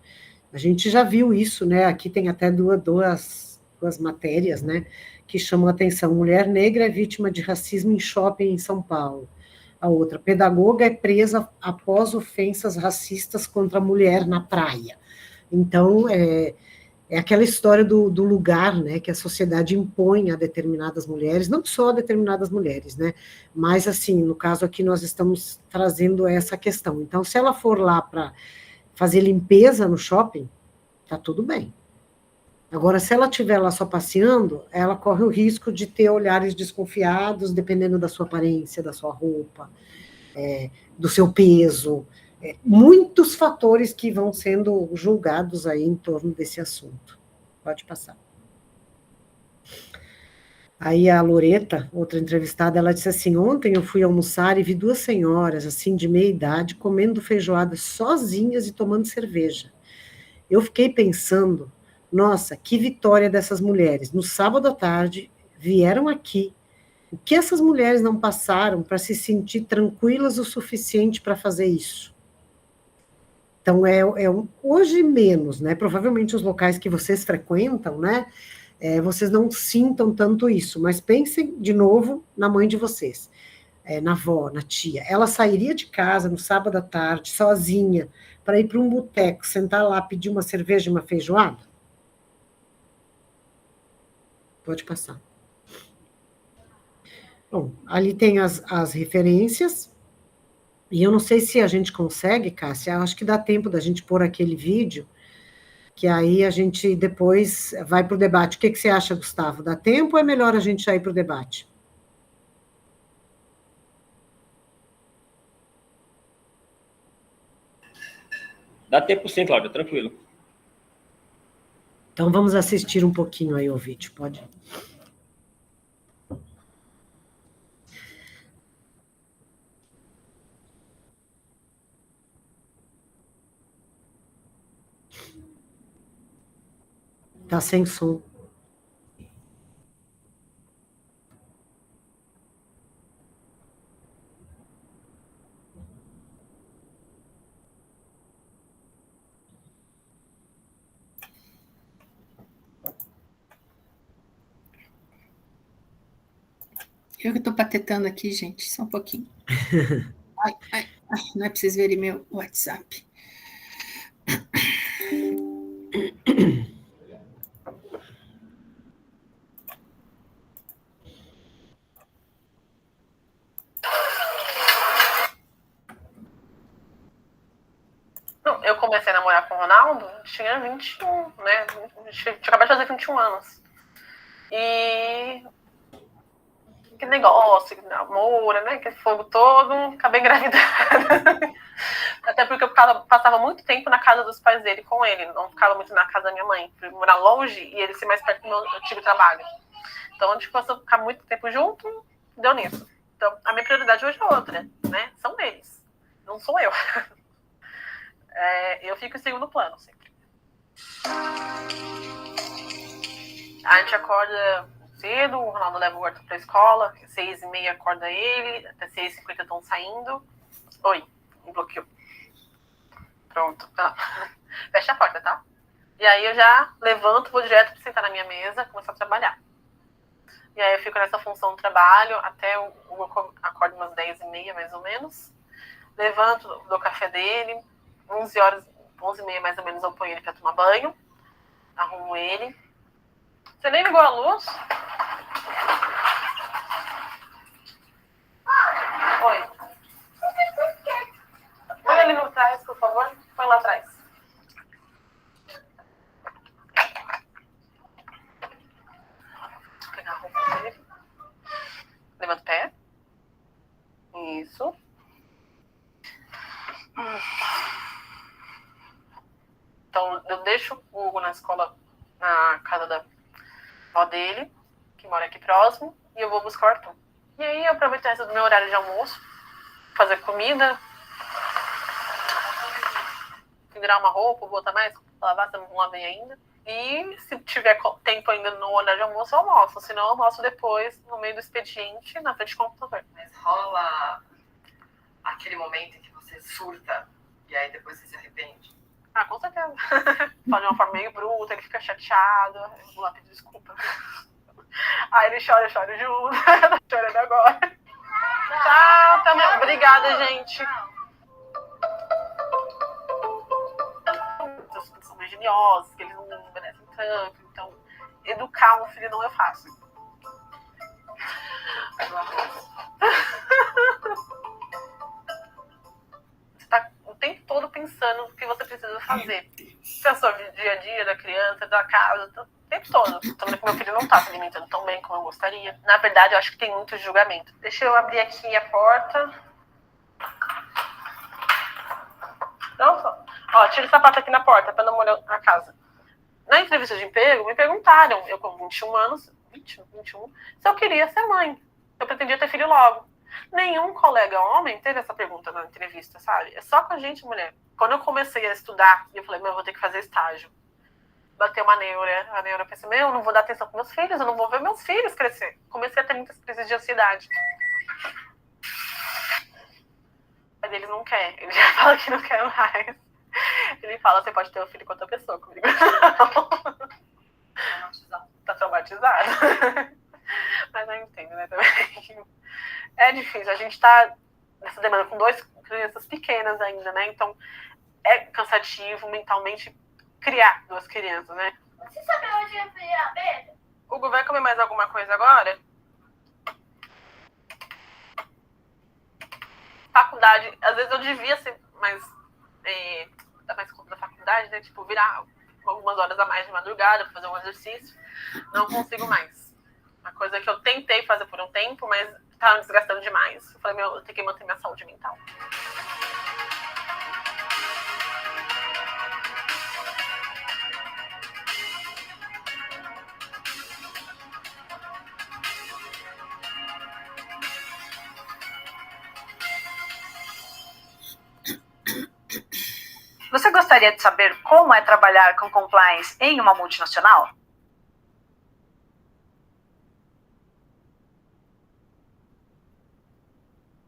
Speaker 2: A gente já viu isso, né? Aqui tem até duas matérias, né? Que chamam a atenção. Mulher negra é vítima de racismo em shopping em São Paulo. A outra, pedagoga é presa após ofensas racistas contra a mulher na praia. Então, é aquela história do lugar, né, que a sociedade impõe a determinadas mulheres, não só a determinadas mulheres, né, mas, assim, no caso aqui nós estamos trazendo essa questão. Então, se ela for lá para fazer limpeza no shopping, tá tudo bem. Agora, se ela estiver lá só passeando, ela corre o risco de ter olhares desconfiados, dependendo da sua aparência, da sua roupa, do seu peso, muitos fatores que vão sendo julgados aí em torno desse assunto. Pode passar. Aí a Loreta, outra entrevistada, ela disse assim, ontem eu fui almoçar e vi duas senhoras, assim, de meia idade, comendo feijoada sozinhas e tomando cerveja. Eu fiquei pensando, nossa, que vitória dessas mulheres. No sábado à tarde, vieram aqui. O que essas mulheres não passaram para se sentir tranquilas o suficiente para fazer isso? Então, hoje menos, né? Provavelmente os locais que vocês frequentam, né? Vocês não sintam tanto isso, mas pensem de novo na mãe de vocês, na avó, na tia. Ela sairia de casa no sábado à tarde, sozinha, para ir para um boteco, sentar lá, pedir uma cerveja e uma feijoada? Pode passar. Bom, ali tem as referências, e eu não sei se a gente consegue, Cássia, eu acho que dá tempo da gente pôr aquele vídeo, que aí a gente depois vai para o debate. O que você acha, Gustavo? Dá tempo ou é melhor a gente já ir para o debate?
Speaker 1: Dá tempo sim, Cláudia, tranquilo.
Speaker 2: Então vamos assistir um pouquinho aí o vídeo, pode? Tá sem som.
Speaker 3: Eu que estou patetando aqui, gente, só um pouquinho. Ai, não é para vocês verem meu WhatsApp.
Speaker 4: Eu comecei a namorar com o Ronaldo, tinha 21, né? Tinha acabado de fazer 21 anos. E que negócio, que namoro, né? Que fogo todo, acabei engravidada. Até porque eu passava muito tempo na casa dos pais dele com ele, não ficava muito na casa da minha mãe, por morar longe e ele ser mais perto do meu antigo trabalho. Então, a gente começou a ficar muito tempo junto, deu nisso. Então, a minha prioridade hoje é outra, né? São eles, não sou eu. Eu fico em segundo plano sempre. A gente acorda cedo, o Ronaldo leva o Arthur pra escola, 6h30 acorda ele, até 6h50 estão saindo. Oi, me bloqueou. Pronto. Fecha a porta, tá? E aí eu já levanto, vou direto pra sentar na minha mesa, começar a trabalhar. E aí eu fico nessa função do trabalho até eu acordo umas 10h30 mais ou menos. Levanto, dou café dele, 11h, 11h30 mais ou menos eu ponho ele pra tomar banho, arrumo ele. Você nem ligou a luz? Oi. Põe ali no trás, por favor. Põe lá atrás. Vou pegar a roupa dele. Levanta o pé. Isso. Então, eu deixo o Hugo na escola, na casa da avó dele, que mora aqui próximo, e eu vou buscar o Arthur. E aí, eu aproveito essa do meu horário de almoço, fazer comida, virar uma roupa, botar mais, lavar, se eu não lavei ainda. E se tiver tempo ainda no horário de almoço, eu almoço. Senão, eu almoço depois, no meio do expediente, na frente do computador.
Speaker 5: Mas rola aquele momento em que você surta e aí depois você se arrepende?
Speaker 4: Ah, com certeza. Fala de uma forma meio bruta, ele fica chateado. Eu vou lá pedir desculpa. Aí ele chora, eu choro junto. Tá chorando agora. Tchau, também. Obrigada, gente. Os filhos são mais geniosos, que eles não merecem tanto. Então, educar um filho não é fácil. Você tá o tempo todo pensando no que você precisa fazer. Se é o seu dia a dia da criança, da casa, o tempo todo. Também que meu filho não tá se alimentando tão bem como eu gostaria. Na verdade, eu acho que tem muito julgamento. Deixa eu abrir aqui a porta. Não, só. Ó, tira o sapato aqui na porta pra não molhar a casa. Na entrevista de emprego, me perguntaram, eu com 21 anos, 21, se eu queria ser mãe. Eu pretendia ter filho logo. Nenhum colega homem teve essa pergunta na entrevista, sabe? É só com a gente, mulher. Quando eu comecei a estudar, eu falei, eu vou ter que fazer estágio. Bateu uma neura. A neura pensou, eu não vou dar atenção para meus filhos, eu não vou ver meus filhos crescer. Comecei a ter muitas crises de ansiedade. Mas ele não quer. Ele já fala que não quer mais. Ele fala, você pode ter um filho com outra pessoa comigo. Tá traumatizado. Mas não entendo, né, também. É difícil, a gente tá nessa demanda com 2 crianças pequenas ainda, né? Então, é cansativo mentalmente criar 2 crianças, né?
Speaker 6: Você sabe onde eu fui a Pedro?
Speaker 4: Hugo, vai comer mais alguma coisa agora? Faculdade, às vezes eu devia ser mais conta da faculdade, né? Tipo, virar algumas horas a mais de madrugada pra fazer um exercício. Não consigo mais. Uma coisa que eu tentei fazer por um tempo, mas tava me desgastando demais. Eu falei, eu tenho que manter minha saúde mental.
Speaker 7: Você gostaria de saber como é trabalhar com compliance em uma multinacional?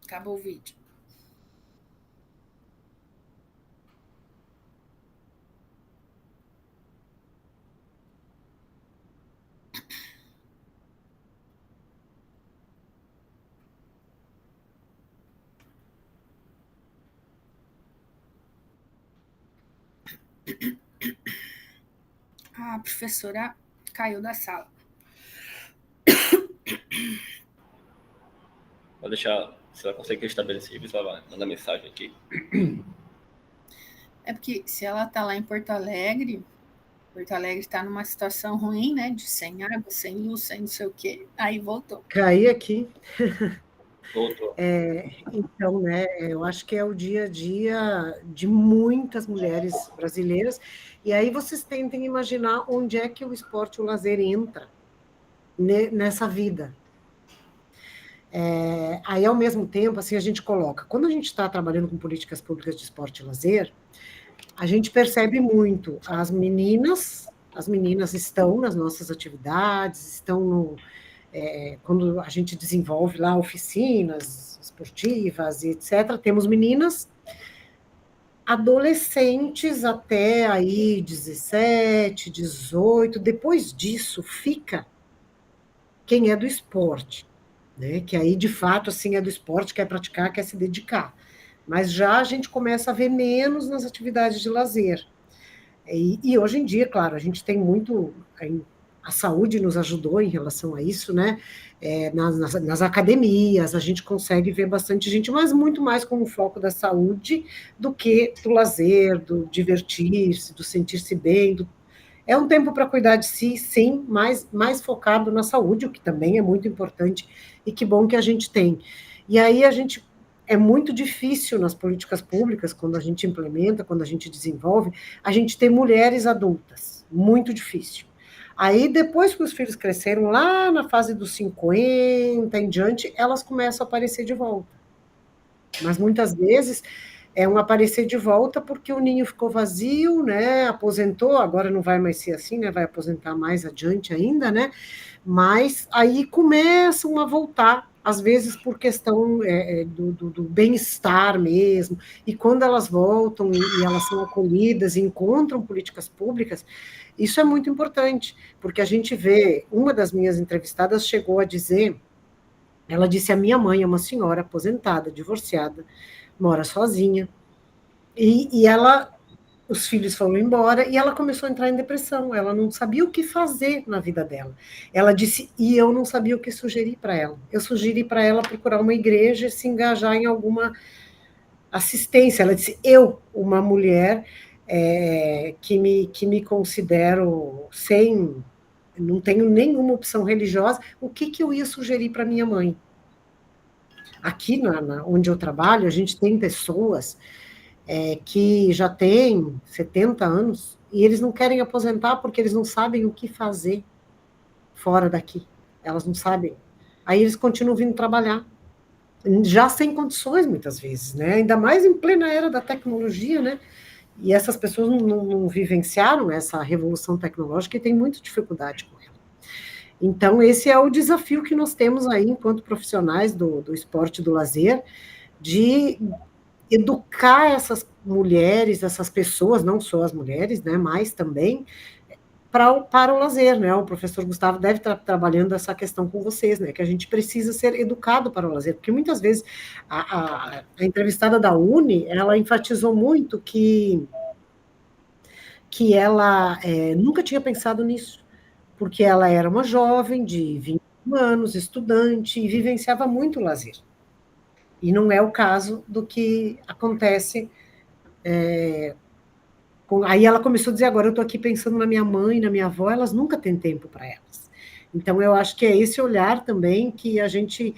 Speaker 3: Acabou o vídeo. A professora caiu da sala.
Speaker 1: Vou deixar, se ela conseguir estabelecer isso, ela vai mandar mensagem aqui.
Speaker 3: É porque se ela tá lá em Porto Alegre está numa situação ruim, né? De sem água, sem luz, sem não sei o quê. Aí voltou.
Speaker 2: Caí aqui.
Speaker 1: Voltou.
Speaker 2: Então, né, eu acho que é o dia a dia de muitas mulheres brasileiras. E aí vocês tentem imaginar onde é que o esporte e o lazer entra nessa vida. Aí, ao mesmo tempo, assim, a gente coloca, quando a gente está trabalhando com políticas públicas de esporte e lazer, a gente percebe muito as meninas estão nas nossas atividades, estão quando a gente desenvolve lá oficinas esportivas e etc., temos meninas, adolescentes até aí 17, 18, depois disso fica quem é do esporte, né? Que aí, de fato, assim, é do esporte, quer praticar, quer se dedicar. Mas já a gente começa a ver menos nas atividades de lazer. E hoje em dia, claro, a gente tem muito, a saúde nos ajudou em relação a isso, né? Nas academias, a gente consegue ver bastante gente, mas muito mais com o foco da saúde do que do lazer, do divertir-se, do sentir-se bem. É um tempo para cuidar de si, sim, mas mais focado na saúde, o que também é muito importante, e que bom que a gente tem. E aí é muito difícil nas políticas públicas, quando a gente implementa, quando a gente desenvolve, a gente ter mulheres adultas, muito difícil. Aí, depois que os filhos cresceram, lá na fase dos 50 em diante, elas começam a aparecer de volta. Mas muitas vezes é um aparecer de volta porque o ninho ficou vazio, né? Aposentou, agora não vai mais ser assim, né? Vai aposentar mais adiante ainda, né? Mas aí começam a voltar, às vezes por questão do bem-estar mesmo, e quando elas voltam e elas são acolhidas e encontram políticas públicas, isso é muito importante, porque a gente vê, uma das minhas entrevistadas chegou a dizer, ela disse, a minha mãe é uma senhora aposentada, divorciada, mora sozinha, e os filhos foram embora, e ela começou a entrar em depressão, ela não sabia o que fazer na vida dela. Ela disse, e eu não sabia o que sugerir para ela. Eu sugeri para ela procurar uma igreja e se engajar em alguma assistência. Ela disse, eu, uma mulher que me considero não tenho nenhuma opção religiosa, o que eu ia sugerir para minha mãe? Aqui, onde eu trabalho, a gente tem pessoas que já têm 70 anos e eles não querem aposentar porque eles não sabem o que fazer fora daqui. Elas não sabem. Aí eles continuam vindo trabalhar, já sem condições, muitas vezes, né? Ainda mais em plena era da tecnologia, né? E essas pessoas não vivenciaram essa revolução tecnológica e têm muita dificuldade com ela. Então, esse é o desafio que nós temos aí, enquanto profissionais do esporte e do lazer, de educar essas mulheres, essas pessoas, não só as mulheres, né, mas também para o lazer, né? O professor Gustavo deve estar trabalhando essa questão com vocês, né? Que a gente precisa ser educado para o lazer, porque muitas vezes a entrevistada da Uni, ela enfatizou muito que ela nunca tinha pensado nisso, porque ela era uma jovem de 21 anos, estudante, e vivenciava muito o lazer. E não é o caso do que acontece. Aí ela começou a dizer, agora eu estou aqui pensando na minha mãe, na minha avó, elas nunca têm tempo para elas. Então, eu acho que é esse olhar também que a gente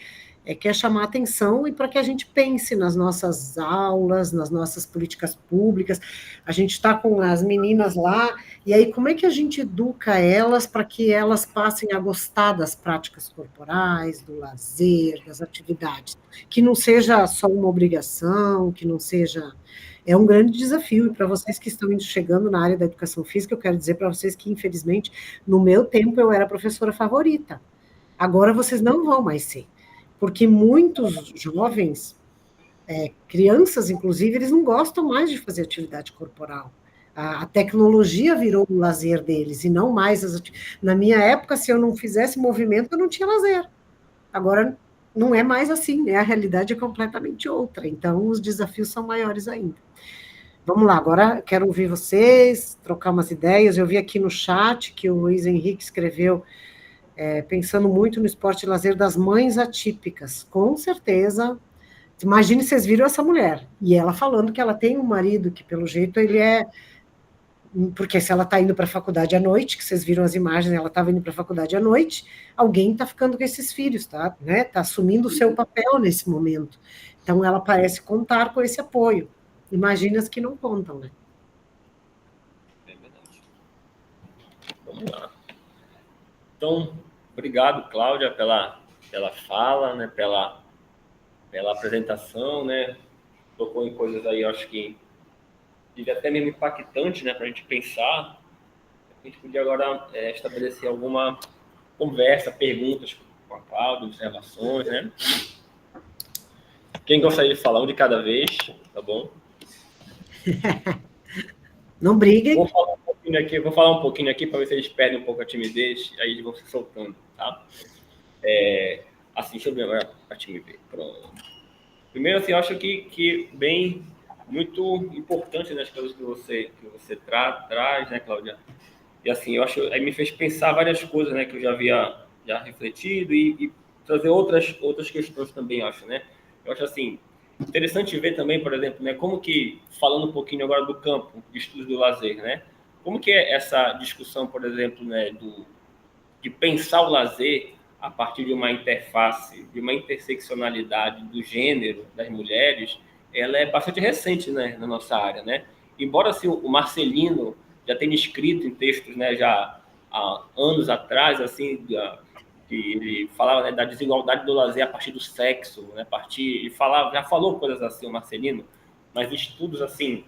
Speaker 2: quer chamar atenção e para que a gente pense nas nossas aulas, nas nossas políticas públicas. A gente está com as meninas lá, e aí como é que a gente educa elas para que elas passem a gostar das práticas corporais, do lazer, das atividades? Que não seja só uma obrigação, que não seja... É um grande desafio, e para vocês que estão chegando na área da educação física, eu quero dizer para vocês que, infelizmente, no meu tempo eu era a professora favorita. Agora vocês não vão mais ser, porque muitos jovens, crianças inclusive, eles não gostam mais de fazer atividade corporal. A tecnologia virou o lazer deles, e não mais Na minha época, se eu não fizesse movimento, eu não tinha lazer. Agora, não é mais assim, né? A realidade é completamente outra, então os desafios são maiores ainda. Vamos lá, agora quero ouvir vocês, trocar umas ideias. Eu vi aqui no chat que o Luiz Henrique escreveu, pensando muito no esporte e lazer das mães atípicas. Com certeza, imagine vocês viram essa mulher, e ela falando que ela tem um marido que, pelo jeito, ele porque se ela está indo para a faculdade à noite, que vocês viram as imagens, ela estava indo para a faculdade à noite, alguém está ficando com esses filhos, tá? Né? Tá assumindo o seu papel nesse momento. Então, ela parece contar com esse apoio. Imagina as que não contam, né?
Speaker 1: É verdade. Vamos lá. Então, obrigado, Cláudia, pela fala, né? Pela apresentação, né? Tocou em coisas aí, eu acho que até mesmo impactante, né, para a gente pensar. A gente podia agora estabelecer alguma conversa, perguntas com a Cláudia, observações, né? Quem gostaria de falar, um de cada vez, tá bom?
Speaker 2: Não briguem.
Speaker 1: Vou falar um pouquinho aqui para ver se eles perdem um pouco a timidez, aí eles vão se soltando, tá? Assim, deixa eu ver agora a time ver. Pronto. Primeiro, assim, eu acho que muito importante nas coisas que você traz, né, Cláudia? E assim, eu acho, aí me fez pensar várias coisas, né, que eu já havia já refletido e trazer outras questões também, acho, né? Eu acho assim, interessante ver também, por exemplo, né, como que, falando um pouquinho agora do campo de estudos do lazer, né? Como que é essa discussão, por exemplo, né, de pensar o lazer a partir de uma interface, de uma interseccionalidade do gênero das mulheres, ela é bastante recente, né, na nossa área, né? Embora assim, o Marcelino já tenha escrito em textos, né, já há anos atrás, assim, que ele falava, né, da desigualdade do lazer a partir do sexo, né, ele falava, já falou coisas assim, o Marcelino, mas estudos assim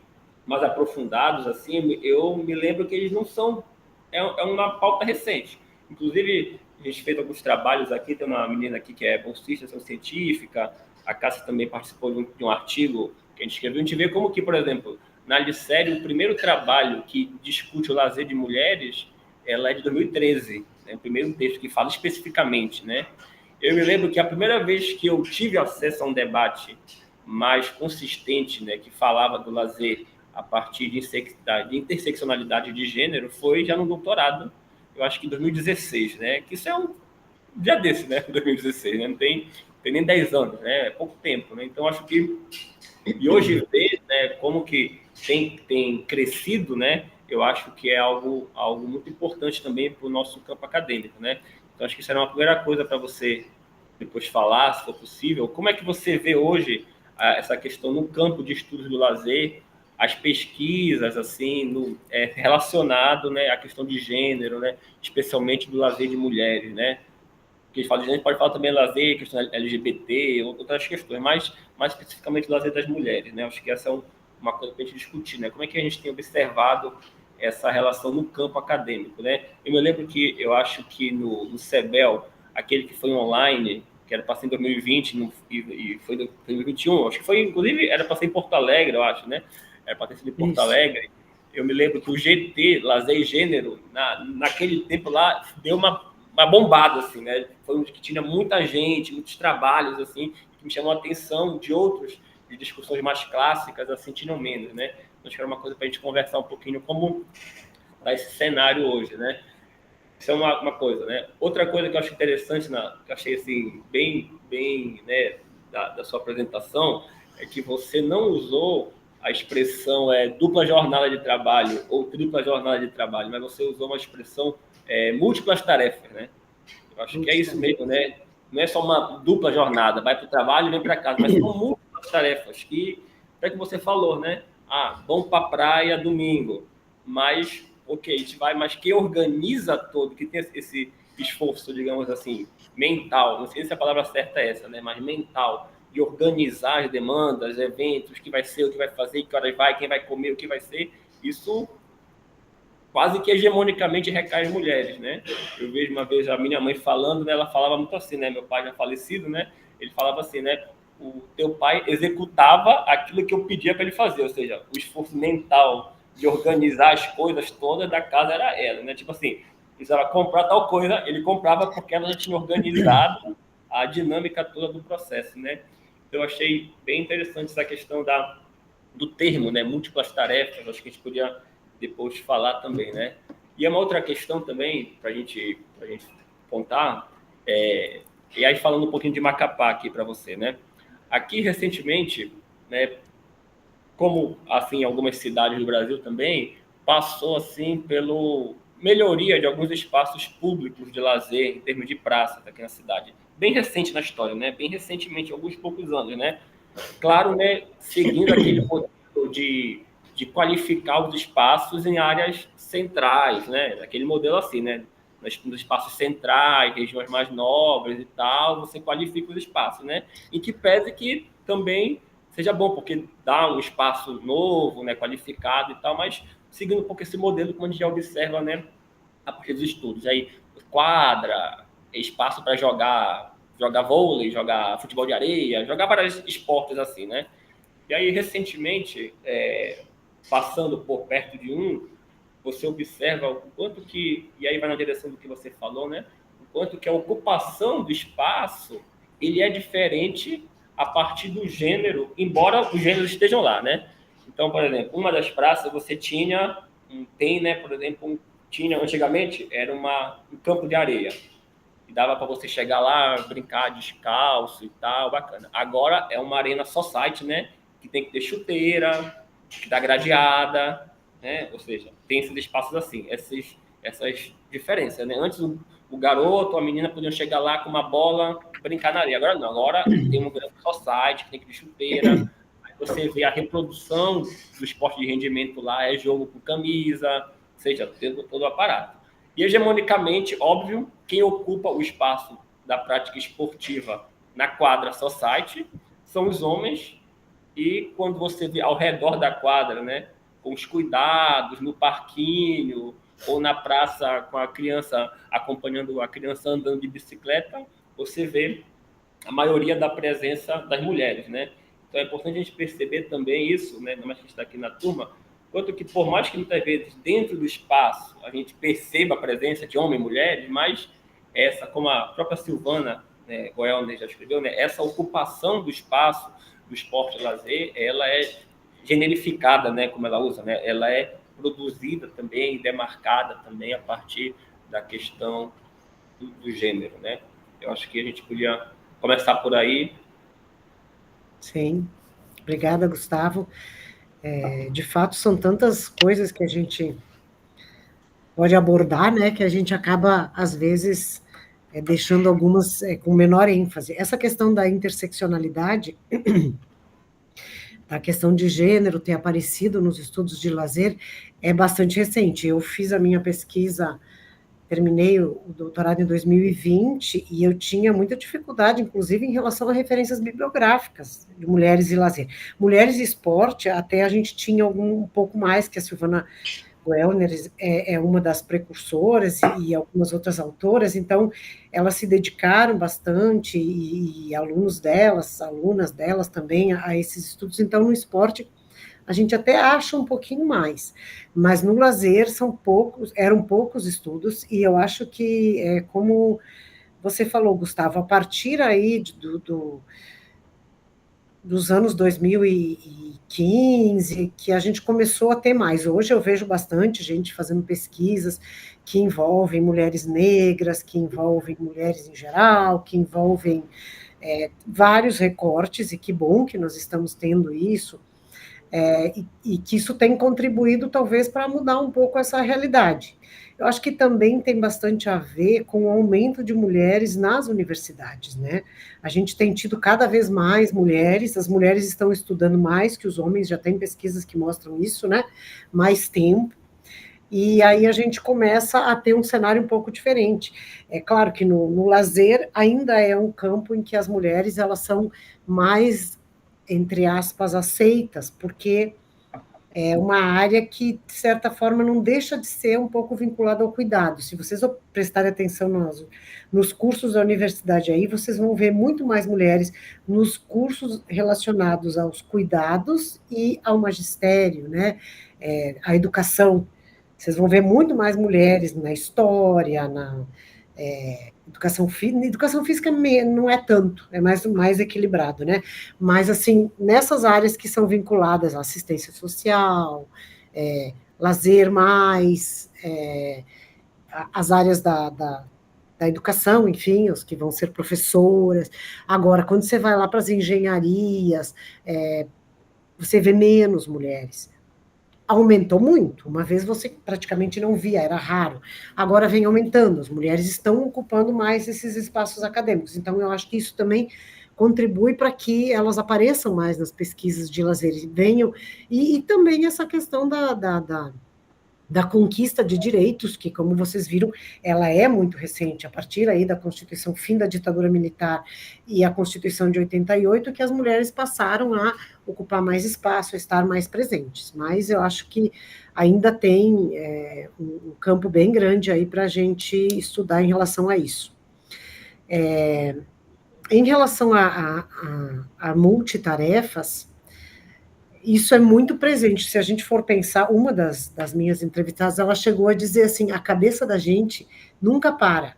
Speaker 1: mais aprofundados, assim, eu me lembro que eles não são, é uma pauta recente. Inclusive, a gente fez alguns trabalhos aqui, tem uma menina aqui que é bolsista, ação científica, a Cássia também participou de um artigo que a gente escreveu. A gente vê como que, por exemplo, na Alicério, o primeiro trabalho que discute o lazer de mulheres, ela é de 2013, né? O primeiro texto que fala especificamente, né? Eu me lembro que a primeira vez que eu tive acesso a um debate mais consistente, né, que falava do lazer a partir de interseccionalidade de gênero, foi já no doutorado, eu acho que em 2016, né? Que isso é um dia desse, né? 2016, né? Não tem nem 10 anos, né? É pouco tempo, né? Então, acho que... E hoje, ver, né, como que tem crescido, né? Eu acho que é algo muito importante também para o nosso campo acadêmico, né? Então, acho que isso era uma primeira coisa para você depois falar, se for possível. Como é que você vê hoje essa questão no campo de estudos do lazer, as pesquisas assim relacionado, né, à questão de gênero, né, especialmente do lazer de mulheres, né? Porque a gente pode falar também lazer, questão LGBT, outras questões, mas mais especificamente do lazer das mulheres, né? Acho que essa é uma coisa para a gente discutir, né? Como é que a gente tem observado essa relação no campo acadêmico, né? Eu me lembro que eu acho que no CEBEL, aquele que foi online, que era para ser em 2020 e foi em 2021, acho que foi, inclusive, era para ser em Porto Alegre, eu acho, né? Era para ter sido em Porto Alegre. Eu me lembro que o GT, Lazer e Gênero, naquele tempo lá, deu uma bombada, assim, né? Foi um que tinha muita gente, muitos trabalhos, assim, que me chamou a atenção de outros, de discussões mais clássicas, assim, tinham menos, né? Então, acho que era uma coisa para a gente conversar um pouquinho como está esse cenário hoje, né? Isso é uma coisa, né? Outra coisa que eu acho interessante, que eu achei, assim, bem, né, da sua apresentação, é que você não usou a expressão dupla jornada de trabalho ou tripla jornada de trabalho, mas você usou uma expressão múltiplas tarefas, né? Eu acho que é isso mesmo, né? Não é só uma dupla jornada, vai para o trabalho e vem para casa, mas são múltiplas tarefas que, até que você falou, né? Vamos para a praia domingo, mas, ok, a gente vai, mas quem organiza todo, que tem esse esforço, digamos assim, mental, não sei se a palavra certa é essa, né? Mas mental, de organizar as demandas, eventos, o que vai ser, o que vai fazer, que horas vai, quem vai comer, o que vai ser, isso quase que hegemonicamente recai as mulheres, né? Eu vejo uma vez a minha mãe falando, né? Ela falava muito assim, né? Meu pai já falecido, né? Ele falava assim, né? O teu pai executava aquilo que eu pedia para ele fazer, ou seja, o esforço mental de organizar as coisas todas da casa era ela, né? Tipo assim, precisava comprar tal coisa, ele comprava porque ela já tinha organizado a dinâmica toda do processo, né? Então, eu achei bem interessante essa questão do termo, né? Múltiplas tarefas, acho que a gente podia depois falar também, né? E é uma outra questão também, para a gente contar, e aí falando um pouquinho de Macapá aqui para você, né? Aqui, recentemente, né, como, assim, algumas cidades do Brasil também, passou, assim, pela melhoria de alguns espaços públicos de lazer, em termos de praças aqui na cidade. Bem recente na história, né? Bem recentemente, alguns poucos anos, né? Claro, né, seguindo aquele modelo de qualificar os espaços em áreas centrais, né? Aquele modelo assim, né? Nos espaços centrais, regiões mais nobres e tal, você qualifica os espaços, né? Em que pese que também seja bom, porque dá um espaço novo, né, qualificado e tal, mas seguindo um pouco esse modelo, como a gente já observa, né, a partir dos estudos. Aí, quadra, espaço para jogar vôlei, jogar futebol de areia, jogar vários esportes assim, né? E aí, recentemente, passando por perto de você observa o quanto que, e aí vai na direção do que você falou, né? O quanto que a ocupação do espaço, ele é diferente a partir do gênero, embora os gêneros estejam lá, né? Então, por exemplo, uma das praças você tem, né, por exemplo, antigamente, era um campo de areia. E dava para você chegar lá, brincar descalço e tal, bacana. Agora é uma arena society, né? Que tem que ter chuteira, que dá gradeada, né? Ou seja, tem esses espaços assim, essas diferenças, né? Antes o garoto, a menina podiam chegar lá com uma bola, brincar na areia. Agora não, agora tem um grande society, que tem que ter chuteira. Aí você vê a reprodução do esporte de rendimento lá, é jogo com camisa, ou seja, todo o aparato. E hegemonicamente, óbvio, quem ocupa o espaço da prática esportiva na quadra society são os homens, e quando você vê ao redor da quadra, né, com os cuidados, no parquinho, ou na praça com a criança, acompanhando a criança andando de bicicleta, você vê a maioria da presença das mulheres, né? Então é importante a gente perceber também isso, né, ainda mais que a gente está aqui na turma, quanto que, por mais que muitas vezes dentro do espaço a gente perceba a presença de homens e mulheres, mas essa, como a própria Silvana, né, Goelner já escreveu, né, essa ocupação do espaço do esporte e lazer, ela é generificada, né, como ela usa, né, ela é produzida também, demarcada também a partir da questão do gênero, né? Eu acho que a gente podia começar por aí.
Speaker 2: Sim, obrigada, Gustavo. De fato, são tantas coisas que a gente pode abordar, né, que a gente acaba, às vezes, deixando algumas com menor ênfase. Essa questão da interseccionalidade, a questão de gênero ter aparecido nos estudos de lazer, é bastante recente. Eu fiz a minha pesquisa, terminei o doutorado em 2020, e eu tinha muita dificuldade, inclusive, em relação a referências bibliográficas de mulheres e lazer. Mulheres e esporte, até a gente tinha um pouco mais, que a Silvana Goelner é uma das precursoras, e algumas outras autoras, então elas se dedicaram bastante, e alunas delas também, a esses estudos. Então, no esporte, a gente até acha um pouquinho mais, mas no lazer eram poucos estudos, e eu acho que, como você falou, Gustavo, a partir aí dos anos 2015, que a gente começou a ter mais. Hoje eu vejo bastante gente fazendo pesquisas que envolvem mulheres negras, que envolvem mulheres em geral, que envolvem vários recortes, e que bom que nós estamos tendo isso, e que isso tem contribuído, talvez, para mudar um pouco essa realidade. Eu acho que também tem bastante a ver com o aumento de mulheres nas universidades, né? A gente tem tido cada vez mais mulheres, as mulheres estão estudando mais que os homens, já tem pesquisas que mostram isso, né? Mais tempo, e aí a gente começa a ter um cenário um pouco diferente. É claro que no lazer ainda é um campo em que as mulheres, elas são mais, entre aspas, aceitas, porque é uma área que, de certa forma, não deixa de ser um pouco vinculada ao cuidado. Se vocês prestarem atenção nos cursos da universidade aí, vocês vão ver muito mais mulheres nos cursos relacionados aos cuidados e ao magistério, né? A educação. Vocês vão ver muito mais mulheres na história, na educação física. Educação física não é tanto, é mais equilibrado, né? Mas, assim, nessas áreas que são vinculadas à assistência social, lazer mais, as áreas da educação, enfim, os que vão ser professoras. Agora, quando você vai lá para as engenharias, você vê menos mulheres. Aumentou muito, uma vez você praticamente não via, era raro, agora vem aumentando, as mulheres estão ocupando mais esses espaços acadêmicos, então eu acho que isso também contribui para que elas apareçam mais nas pesquisas de lazer, e venham, e também essa questão da conquista de direitos, que, como vocês viram, ela é muito recente, a partir aí da Constituição, fim da ditadura militar, e a Constituição de 88, que as mulheres passaram a ocupar mais espaço, a estar mais presentes. Mas eu acho que ainda tem um campo bem grande aí para a gente estudar em relação a isso. Em relação a multitarefas, isso é muito presente. Se a gente for pensar, uma das minhas entrevistadas, ela chegou a dizer assim, a cabeça da gente nunca para,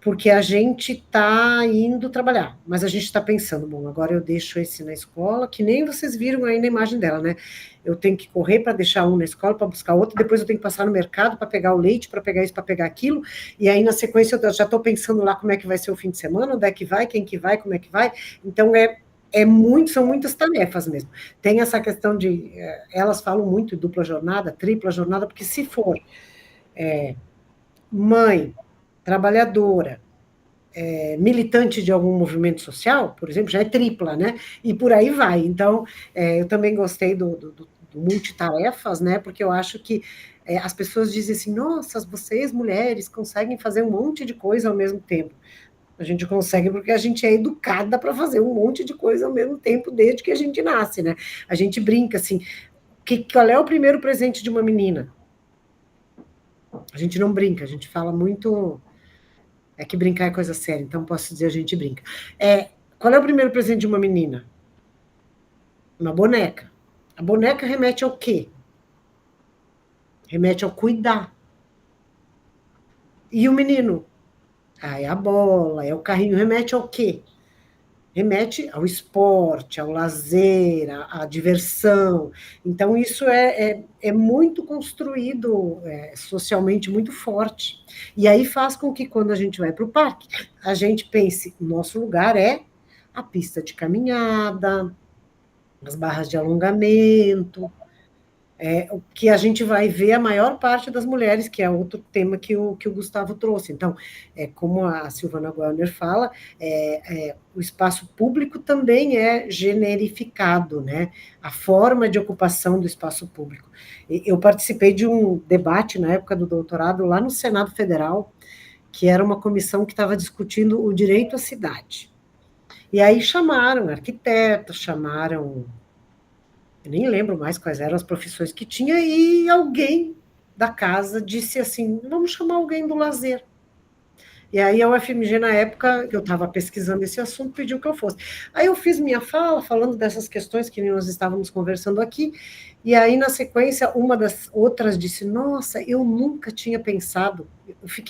Speaker 2: porque a gente está indo trabalhar, mas a gente está pensando, bom, agora eu deixo esse na escola, que nem vocês viram aí na imagem dela, né? Eu tenho que correr para deixar um na escola, para buscar outro, depois eu tenho que passar no mercado para pegar o leite, para pegar isso, para pegar aquilo, e aí na sequência eu já estou pensando lá como é que vai ser o fim de semana, onde é que vai, quem que vai, como é que vai, então são muitas tarefas mesmo. Tem essa questão de, elas falam muito dupla jornada, tripla jornada, porque se for mãe, trabalhadora, militante de algum movimento social, por exemplo, já é tripla, né? E por aí vai. Então, eu também gostei do multitarefas, né? Porque eu acho que as pessoas dizem assim, nossa, vocês, mulheres, conseguem fazer um monte de coisa ao mesmo tempo. A gente consegue porque a gente é educada para fazer um monte de coisa ao mesmo tempo desde que a gente nasce, né? A gente brinca assim, qual é o primeiro presente de uma menina? A gente não brinca, a gente fala muito. É que brincar é coisa séria, então posso dizer a gente brinca. Qual é o primeiro presente de uma menina? Uma boneca. A boneca remete ao quê? Remete ao cuidar. E o menino? É a bola, é o carrinho. Remete ao quê? Remete ao esporte, ao lazer, à diversão. Então, isso é muito construído socialmente, muito forte. E aí faz com que, quando a gente vai para o parque, a gente pense, nosso lugar é a pista de caminhada, as barras de alongamento, o que a gente vai ver a maior parte das mulheres, que é outro tema que o Gustavo trouxe. Então, como a Silvana Guarner fala, o espaço público também é generificado, né? A forma de ocupação do espaço público. Eu participei de um debate na época do doutorado lá no Senado Federal, que era uma comissão que estava discutindo o direito à cidade. E aí chamaram arquitetos, chamaram... Eu nem lembro mais quais eram as profissões que tinha, e alguém da casa disse assim, vamos chamar alguém do lazer. E aí a UFMG, na época, que eu estava pesquisando esse assunto, pediu que eu fosse. Aí eu fiz minha fala, falando dessas questões que nós estávamos conversando aqui, e aí, na sequência, uma das outras disse, nossa, eu nunca tinha pensado,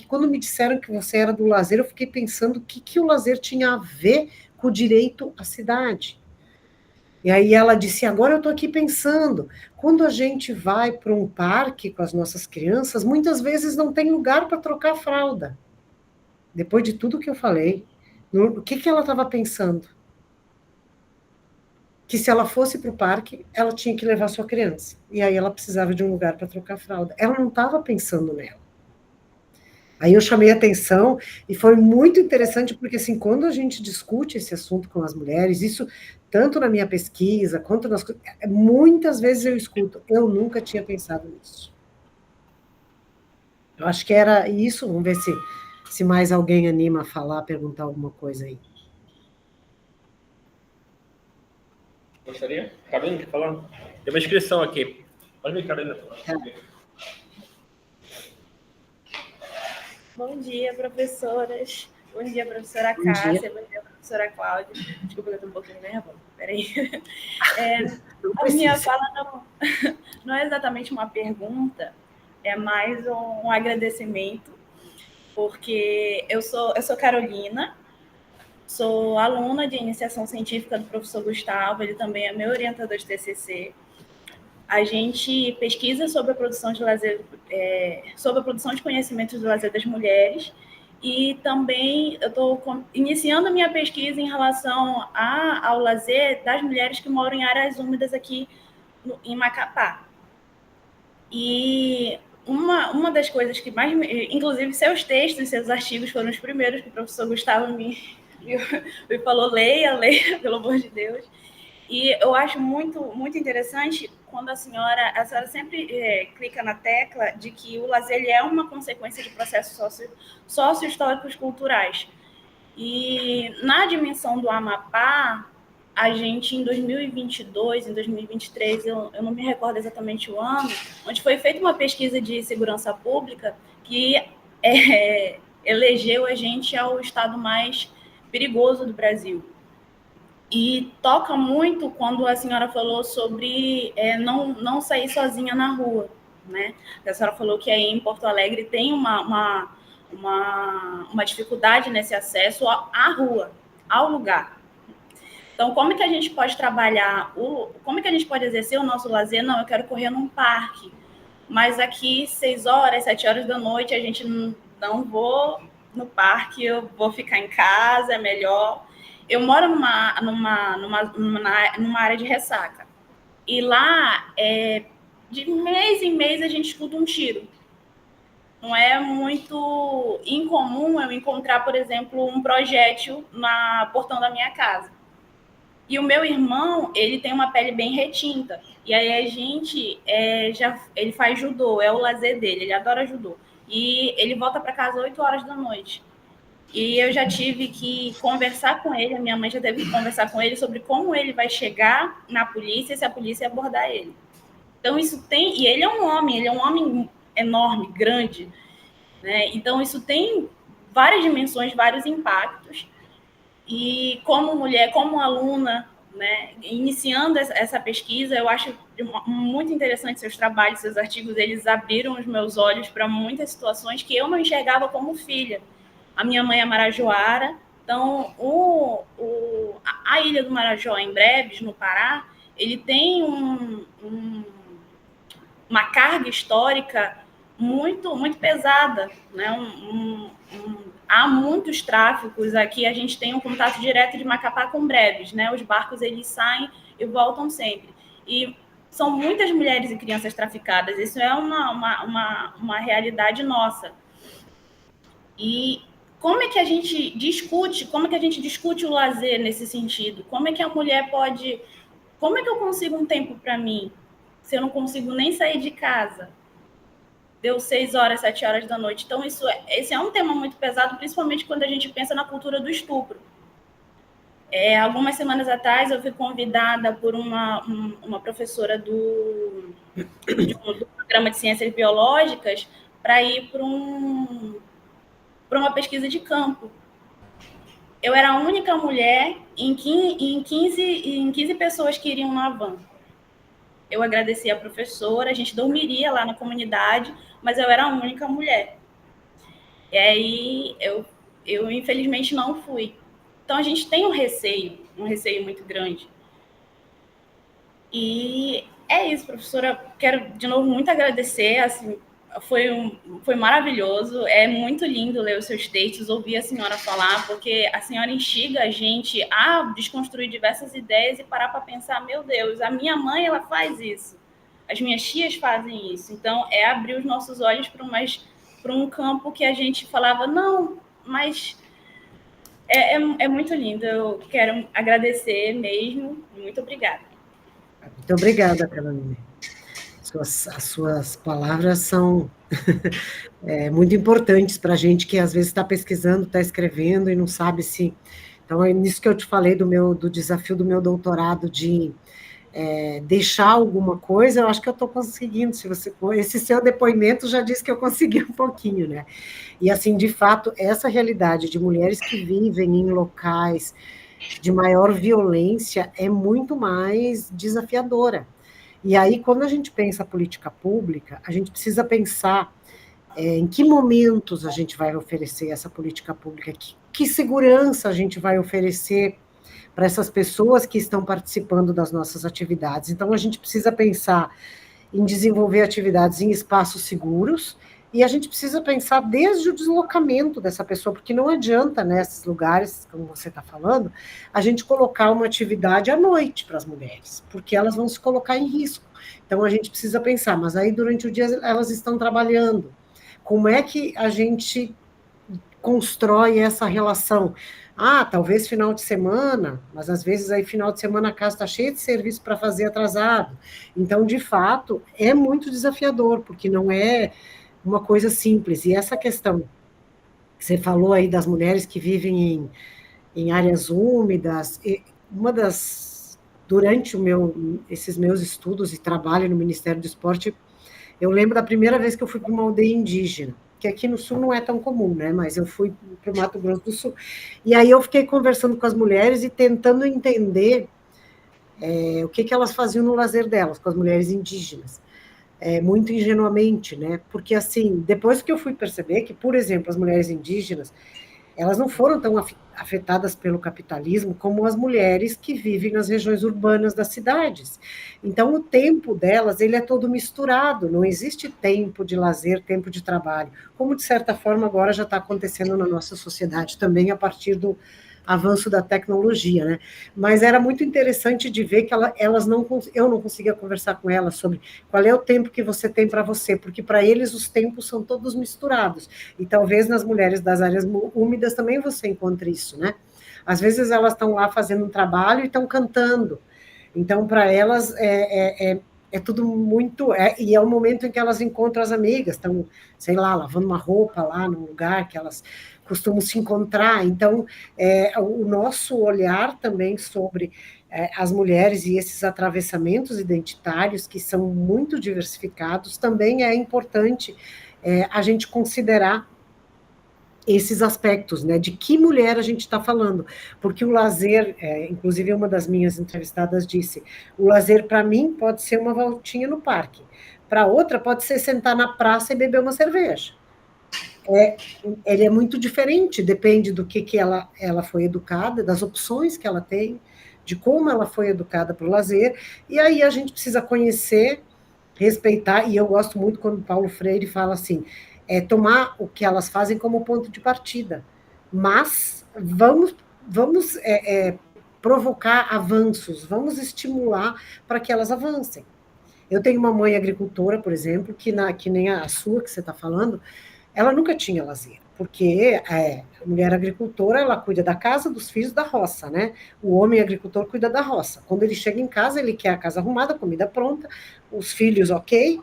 Speaker 2: quando me disseram que você era do lazer, eu fiquei pensando o que o lazer tinha a ver com o direito à cidade. E aí ela disse, agora eu estou aqui pensando, quando a gente vai para um parque com as nossas crianças, muitas vezes não tem lugar para trocar a fralda. Depois de tudo que eu falei, o que ela estava pensando? Que se ela fosse para o parque, ela tinha que levar sua criança. E aí ela precisava de um lugar para trocar a fralda. Ela não estava pensando nela. Aí eu chamei a atenção e foi muito interessante, porque assim, quando a gente discute esse assunto com as mulheres, isso tanto na minha pesquisa, quanto muitas vezes eu escuto, eu nunca tinha pensado nisso. Eu acho que era isso, vamos ver se mais alguém anima a falar, perguntar alguma coisa aí.
Speaker 1: Gostaria? Carolina, quer falar? Tem uma inscrição aqui. Pode vir, Carolina.
Speaker 8: Bom dia, professoras. Bom dia, professora Cássia. Bom dia, professora Cláudia. Desculpa, eu estou um pouquinho nervosa. Peraí. A minha fala não é exatamente uma pergunta, é mais um agradecimento, porque eu sou Carolina, sou aluna de iniciação científica do professor Gustavo, ele também é meu orientador de TCC. A gente pesquisa sobre a produção de lazer, sobre a produção de conhecimentos do lazer das mulheres, e também eu estou iniciando a minha pesquisa em relação ao lazer das mulheres que moram em áreas úmidas aqui em Macapá. E uma das coisas que mais... Inclusive, seus textos, seus artigos foram os primeiros que o professor Gustavo me falou, leia, pelo amor de Deus. E eu acho muito, muito interessante quando a senhora sempre clica na tecla de que o lazer ele é uma consequência de processos sócio-históricos culturais. E na dimensão do Amapá, a gente, em 2022, em 2023, eu não me recordo exatamente o ano, onde foi feita uma pesquisa de segurança pública que elegeu a gente ao estado mais perigoso do Brasil. E toca muito quando a senhora falou sobre não sair sozinha na rua, né? A senhora falou que aí em Porto Alegre tem uma uma dificuldade nesse acesso à rua, ao lugar. Então, como é que a gente pode trabalhar, como é que a gente pode exercer o nosso lazer? Não, eu quero correr num parque, mas aqui 6 horas, 7 horas da noite, a gente não vou no parque, eu vou ficar em casa, é melhor. Eu moro numa área de ressaca, e lá, de mês em mês, a gente escuta um tiro. Não é muito incomum eu encontrar, por exemplo, um projétil na portão da minha casa. E o meu irmão, ele tem uma pele bem retinta. E aí a gente, ele faz judô, é o lazer dele, ele adora judô. E ele volta para casa 8 horas da noite. E eu já tive que conversar com ele, a minha mãe já teve que conversar com ele sobre como ele vai chegar na polícia se a polícia abordar ele. Então isso tem, e ele é um homem enorme, grande, né? Então isso tem várias dimensões, vários impactos. E como mulher, como aluna, né, iniciando essa pesquisa, eu acho muito interessante seus trabalhos, seus artigos, eles abriram os meus olhos para muitas situações que eu não enxergava como filha. A minha mãe é marajoara, então a Ilha do Marajó, em Breves, no Pará, ele tem uma carga histórica muito, muito pesada, né? Há muitos tráficos aqui, a gente tem um contato direto de Macapá com Breves, né? Os barcos, eles saem e voltam sempre. E são muitas mulheres e crianças traficadas, isso é uma realidade nossa. E como é que a gente discute o lazer nesse sentido? Como é que a mulher pode... Como é que eu consigo um tempo para mim, se eu não consigo nem sair de casa? Deu 6 horas, 7 horas da noite. Então, esse é um tema muito pesado, principalmente quando a gente pensa na cultura do estupro. Algumas semanas atrás, eu fui convidada por uma professora do programa de ciências biológicas para ir para uma pesquisa de campo. Eu era a única mulher em 15 pessoas que iriam na van. Eu agradeci a professora, a gente dormiria lá na comunidade, mas eu era a única mulher. E aí eu infelizmente não fui. Então a gente tem um receio muito grande. E é isso, professora. Quero de novo muito agradecer. Assim, foi maravilhoso. É muito lindo ler os seus textos, ouvir a senhora falar, porque a senhora instiga a gente a desconstruir diversas ideias e parar para pensar, meu Deus, a minha mãe ela faz isso. As minhas tias fazem isso. Então, é abrir os nossos olhos para um campo que a gente falava, não, mas é muito lindo. Eu quero agradecer mesmo. Muito obrigada.
Speaker 2: Muito obrigada, Carolina. As suas palavras são muito importantes para a gente que, às vezes, está pesquisando, está escrevendo e não sabe se... Então, é nisso que eu te falei do desafio do meu doutorado de... deixar alguma coisa, eu acho que eu estou conseguindo. Esse seu depoimento já disse que eu consegui um pouquinho, né? E, assim, de fato, essa realidade de mulheres que vivem em locais de maior violência é muito mais desafiadora. E aí, quando a gente pensa a política pública, a gente precisa pensar em que momentos a gente vai oferecer essa política pública, que segurança a gente vai oferecer para essas pessoas que estão participando das nossas atividades. Então, a gente precisa pensar em desenvolver atividades em espaços seguros, e a gente precisa pensar desde o deslocamento dessa pessoa, porque não adianta, nesses lugares, como você está falando, a gente colocar uma atividade à noite para as mulheres, porque elas vão se colocar em risco. Então, a gente precisa pensar, mas aí durante o dia elas estão trabalhando. Como é que a gente constrói essa relação? Talvez final de semana, mas às vezes aí final de semana a casa está cheia de serviço para fazer atrasado. Então, de fato, é muito desafiador, porque não é uma coisa simples. E essa questão que você falou aí das mulheres que vivem em áreas úmidas, durante esses meus estudos e trabalho no Ministério do Esporte, eu lembro da primeira vez que eu fui para uma aldeia indígena, que aqui no Sul não é tão comum, né? Mas eu fui para o Mato Grosso do Sul. E aí eu fiquei conversando com as mulheres e tentando entender o que elas faziam no lazer delas, com as mulheres indígenas. muito ingenuamente, né? Porque, assim, depois que eu fui perceber que, por exemplo, as mulheres indígenas, elas não foram tão afetadas pelo capitalismo como as mulheres que vivem nas regiões urbanas das cidades. Então, o tempo delas, ele é todo misturado, não existe tempo de lazer, tempo de trabalho, como, de certa forma, agora já está acontecendo na nossa sociedade também, a partir do avanço da tecnologia, né? Mas era muito interessante de ver que eu não conseguia conversar com elas sobre qual é o tempo que você tem para você, porque para eles os tempos são todos misturados, e talvez nas mulheres das áreas úmidas também você encontre isso, né? Às vezes elas estão lá fazendo um trabalho e estão cantando, então para elas é tudo muito, e é o momento em que elas encontram as amigas, estão, sei lá, lavando uma roupa lá num lugar que elas costumam se encontrar. Então, o nosso olhar também sobre as mulheres e esses atravessamentos identitários, que são muito diversificados, também é importante a gente considerar esses aspectos, né, de que mulher a gente está falando, porque o lazer, inclusive uma das minhas entrevistadas disse, o lazer para mim pode ser uma voltinha no parque, para outra pode ser sentar na praça e beber uma cerveja. Ele é muito diferente, depende do que ela foi educada, das opções que ela tem, de como ela foi educada para o lazer, e aí a gente precisa conhecer, respeitar, e eu gosto muito quando Paulo Freire fala assim, tomar o que elas fazem como ponto de partida, mas vamos provocar avanços, vamos estimular para que elas avancem. Eu tenho uma mãe agricultora, por exemplo, que nem a sua, que você está falando, ela nunca tinha lazer, porque a mulher agricultora, ela cuida da casa, dos filhos, da roça, né? O homem agricultor cuida da roça. Quando ele chega em casa, ele quer a casa arrumada, a comida pronta, os filhos ok,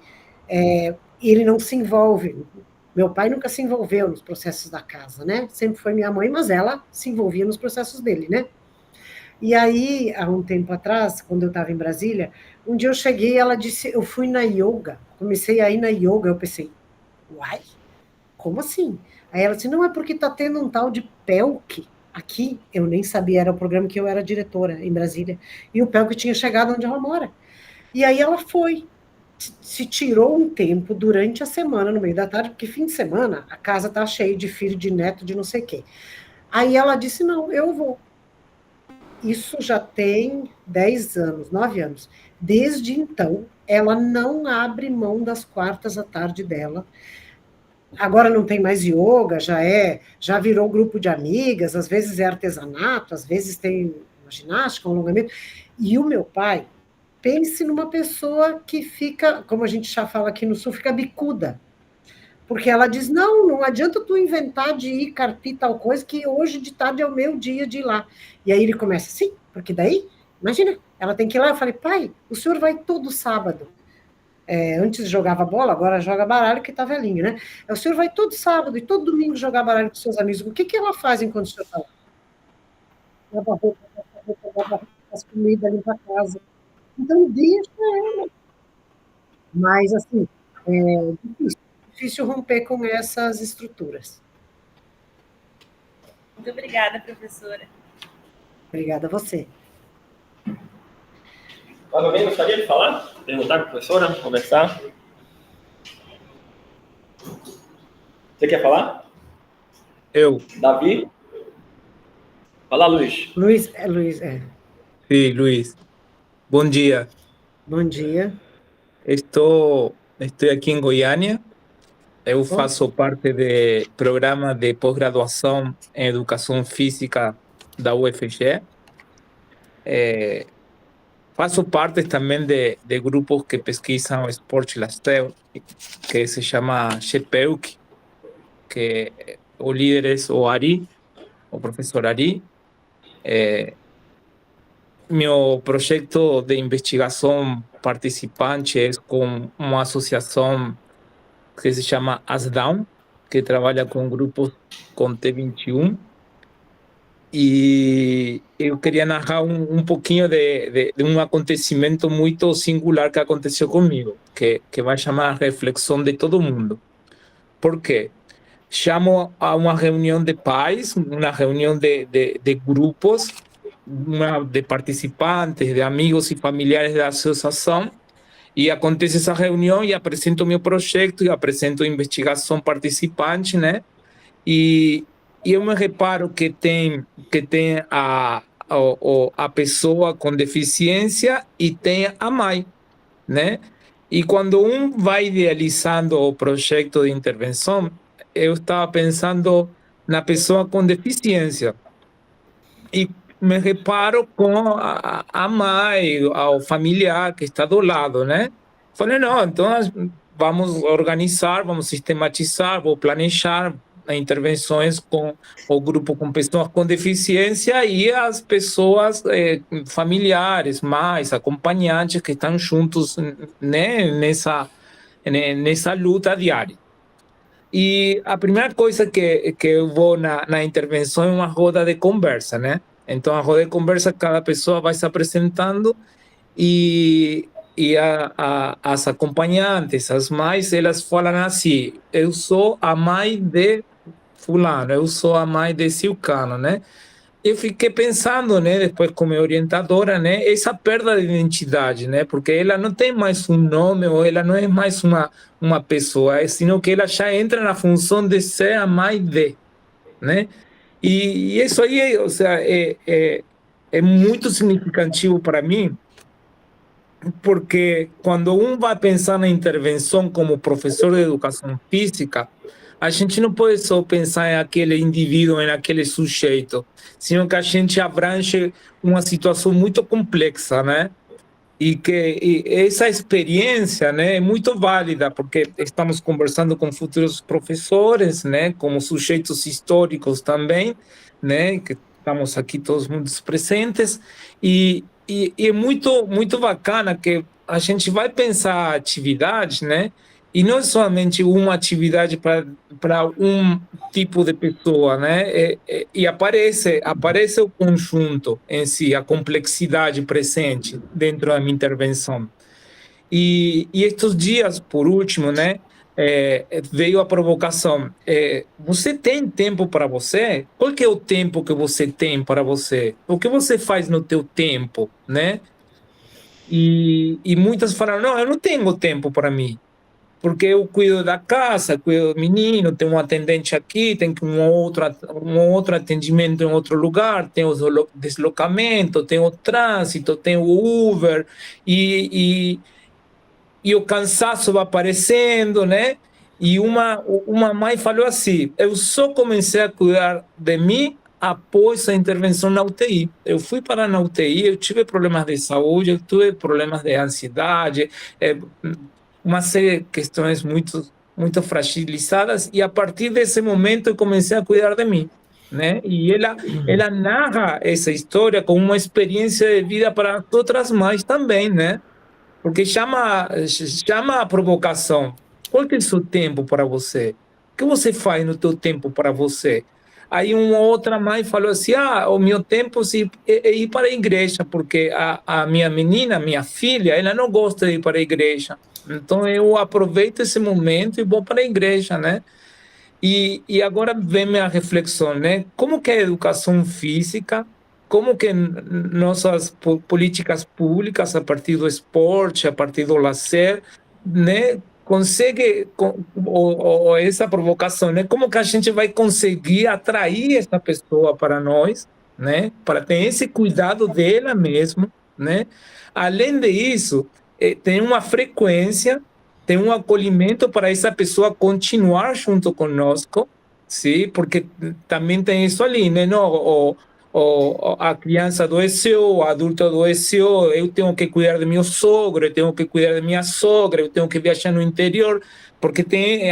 Speaker 2: ele não se envolve. Meu pai nunca se envolveu nos processos da casa, né? Sempre foi minha mãe, mas ela se envolvia nos processos dele, né? E aí, há um tempo atrás, quando eu estava em Brasília, um dia eu cheguei e ela disse, eu fui na yoga, comecei a ir na yoga, eu pensei, uai, como assim? Aí ela disse, não, é porque está tendo um tal de PELC aqui, eu nem sabia, era o programa que eu era diretora em Brasília, e o PELC tinha chegado onde ela mora. E aí ela foi, se tirou um tempo durante a semana, no meio da tarde, porque fim de semana a casa está cheia de filho, de neto, de não sei o quê. Aí ela disse, não, eu vou. Isso já tem 10 anos, 9 anos. Desde então, ela não abre mão das quartas à tarde dela. Agora não tem mais yoga, já virou grupo de amigas, às vezes é artesanato, às vezes tem uma ginástica, um alongamento. E o meu pai, pense numa pessoa que fica, como a gente já fala aqui no Sul, fica bicuda. Porque ela diz, não adianta tu inventar de ir carpir tal coisa, que hoje de tarde é o meu dia de ir lá. E aí ele começa, sim, porque daí, imagina, ela tem que ir lá. Eu falei, pai, o senhor vai todo sábado. Antes jogava bola, agora joga baralho, que tá velhinho, né? O senhor vai todo sábado e todo domingo jogar baralho com seus amigos. O que ela faz enquanto o senhor está lá? Lava roupa, faz comida, limpa a casa. Então, deixa ela. Mas, assim, difícil romper com essas estruturas.
Speaker 8: Muito obrigada, professora.
Speaker 2: Obrigada a você.
Speaker 1: Mais alguém gostaria de falar? Perguntar para a professora? Conversar? Você quer falar?
Speaker 9: Eu.
Speaker 1: Davi? Fala, Luiz.
Speaker 2: Luiz.
Speaker 9: Sim, Luiz. Bom dia.
Speaker 2: Bom dia.
Speaker 9: Estou aqui em Goiânia. Eu faço parte do programa de pós-graduação em Educação Física da UFG. Faço parte também de grupos que pesquisam esporte lazer, que se chama GPEUC, que o líder é o Ari, o professor Ari. Meu projeto de investigação participante é com uma associação que se chama ASDAUN, que trabalha com grupos com T21. E eu queria narrar um pouquinho de um acontecimento muito singular que aconteceu comigo, que vai chamar a reflexão de todo mundo. Por quê? Chamo a uma reunião de pais, uma reunião de grupos, de participantes, de amigos e familiares da associação, E acontece essa reunião e apresento o meu projeto e apresento a investigação participante, né? E eu me reparo que tem a pessoa com deficiência e tem a mãe, né? E quando vai idealizando o projeto de intervenção, eu estava pensando na pessoa com deficiência e me reparo com a mãe, ao familiar que está do lado, né? Falei, não, então vamos organizar, vamos sistematizar, vou planejar intervenções com o grupo com pessoas com deficiência e as pessoas familiares, mais acompanhantes que estão juntos, né, nessa luta diária. E a primeira coisa que eu vou na intervenção é uma roda de conversa, né? Então, a roda de conversa, cada pessoa vai se apresentando e as acompanhantes, as mães, elas falam assim, eu sou a mãe de fulano, eu sou a mãe de Silcano, né? Eu fiquei pensando, né, depois como orientadora, né, essa perda de identidade, né, porque ela não tem mais um nome ou ela não é mais uma pessoa, sino que ela já entra na função de ser a mãe de, né? E isso aí, ou seja, é muito significativo para mim, porque quando vai pensar na intervenção como professor de educação física, a gente não pode só pensar em aquele indivíduo, em aquele sujeito, sino que a gente abrange uma situação muito complexa, né? E essa experiência, né, é muito válida, porque estamos conversando com futuros professores, né, como sujeitos históricos também, né, que estamos aqui todos muitos presentes, e é muito bacana que a gente vai pensar atividades, né, e não é somente uma atividade para um tipo de pessoa, né? E aparece o conjunto em si, a complexidade presente dentro da minha intervenção. E estes dias, por último, né? Veio a provocação. Você tem tempo para você? Qual que é o tempo que você tem para você? O que você faz no teu tempo, né? E muitas falaram, não, eu não tenho tempo para mim, porque eu cuido da casa, cuido do menino, tenho um atendente aqui, tenho um outro atendimento em outro lugar, tenho o deslocamento, tenho o trânsito, tenho o Uber, e o cansaço vai aparecendo, né? E uma mãe falou assim, eu só comecei a cuidar de mim após a intervenção na UTI. Eu fui para na UTI, eu tive problemas de saúde, eu tive problemas de ansiedade, uma série de questões muito fragilizadas, e a partir desse momento eu comecei a cuidar de mim, né? E ela narra essa história como uma experiência de vida para outras mães também, né? Porque chama a provocação. Qual que é o seu tempo para você? O que você faz no teu tempo para você? Aí uma outra mãe falou assim, o meu tempo é ir para a igreja, porque a minha menina, minha filha, ela não gosta de ir para a igreja. Então eu aproveito esse momento e vou para a igreja, né? E agora vem minha reflexão, né? Como que a educação física, como que nossas políticas públicas, a partir do esporte, a partir do lazer, né, consegue, ou essa provocação, né, como que a gente vai conseguir atrair essa pessoa para nós, né, para ter esse cuidado dela mesmo, né? Além disso, tem uma frequência, tem um acolhimento para essa pessoa continuar junto conosco, sim, porque também tem isso ali, né? Não, a criança adoeceu, o adulto adoeceu, eu tenho que cuidar do meu sogro, eu tenho que cuidar da minha sogra, eu tenho que viajar no interior, porque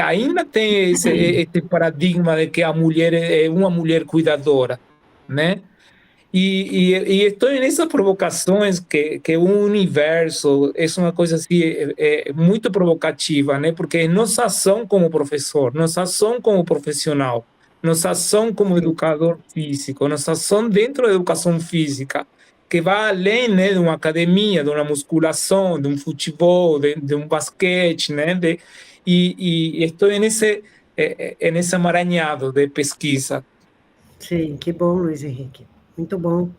Speaker 9: ainda tem esse paradigma de que a mulher é uma mulher cuidadora, né? E estou nessas provocações que o universo é uma coisa assim, muito provocativa, né? Porque nossa ação como professor, nossa ação como profissional, nossa ação como educador físico, nossa ação dentro da educação física, que vai além, né, de uma academia, de uma musculação, de um futebol, de um basquete, né? E estou nesse emaranhado de pesquisa.
Speaker 2: Sim, que bom, Luiz Henrique. Muito bom.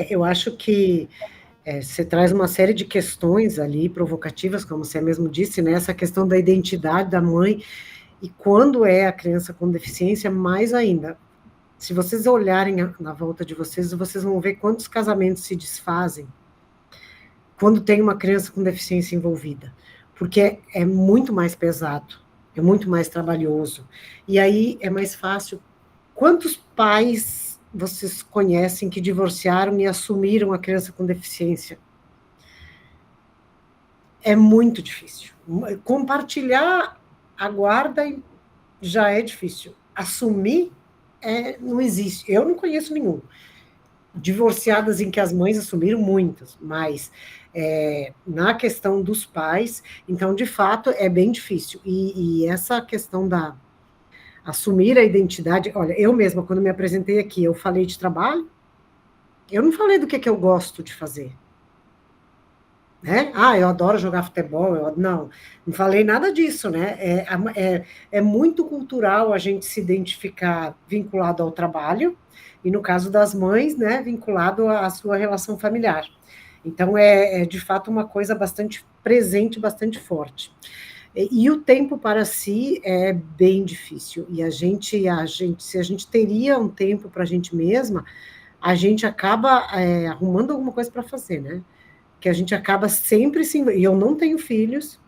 Speaker 2: Eu acho que Você traz uma série de questões ali, provocativas, como você mesmo disse, né? Essa questão da identidade da mãe, e quando é a criança com deficiência, mais ainda. Se vocês olharem na volta de vocês vão ver quantos casamentos se desfazem quando tem uma criança com deficiência envolvida, porque é muito mais pesado, é muito mais trabalhoso, e aí é mais fácil. Quantos pais vocês conhecem que divorciaram e assumiram a criança com deficiência? É muito difícil. Compartilhar a guarda já é difícil. Assumir não existe. Eu não conheço nenhum. Divorciadas em que as mães assumiram, muitas, mas na questão dos pais, então, de fato, é bem difícil. E essa questão da assumir a identidade, olha, eu mesma, quando me apresentei aqui, eu falei de trabalho, eu não falei do que eu gosto de fazer. Né? Eu adoro jogar futebol, não falei nada disso, né? É muito cultural a gente se identificar vinculado ao trabalho, e no caso das mães, né, vinculado à sua relação familiar. Então, de fato uma coisa bastante presente, bastante forte. E o tempo para si é bem difícil, e se a gente teria um tempo para a gente mesma, a gente acaba arrumando alguma coisa para fazer, né? Que a gente acaba sempre e eu não tenho filhos,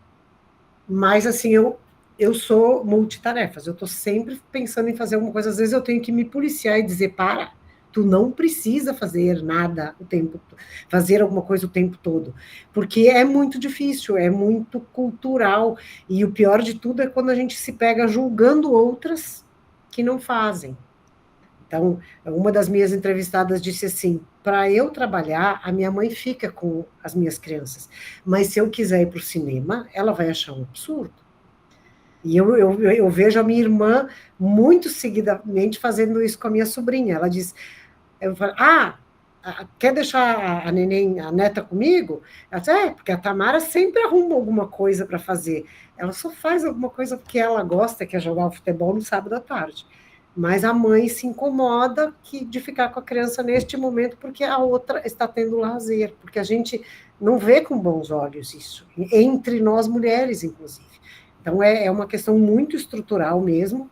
Speaker 2: mas assim, eu sou multitarefas, eu estou sempre pensando em fazer alguma coisa, às vezes eu tenho que me policiar e dizer, tu não precisa fazer nada fazer alguma coisa o tempo todo, porque é muito difícil, é muito cultural, e o pior de tudo é quando a gente se pega julgando outras que não fazem. Então, uma das minhas entrevistadas disse assim, para eu trabalhar, a minha mãe fica com as minhas crianças, mas se eu quiser ir para o cinema, ela vai achar um absurdo. E eu vejo a minha irmã muito seguidamente fazendo isso com a minha sobrinha. Ela diz, eu falo, quer deixar a neta comigo? Ela diz, porque a Tamara sempre arruma alguma coisa para fazer. Ela só faz alguma coisa porque ela gosta, que é jogar o futebol no sábado à tarde. Mas a mãe se incomoda de ficar com a criança neste momento, porque a outra está tendo lazer, porque a gente não vê com bons olhos isso, entre nós mulheres, inclusive. Então, é uma questão muito estrutural mesmo.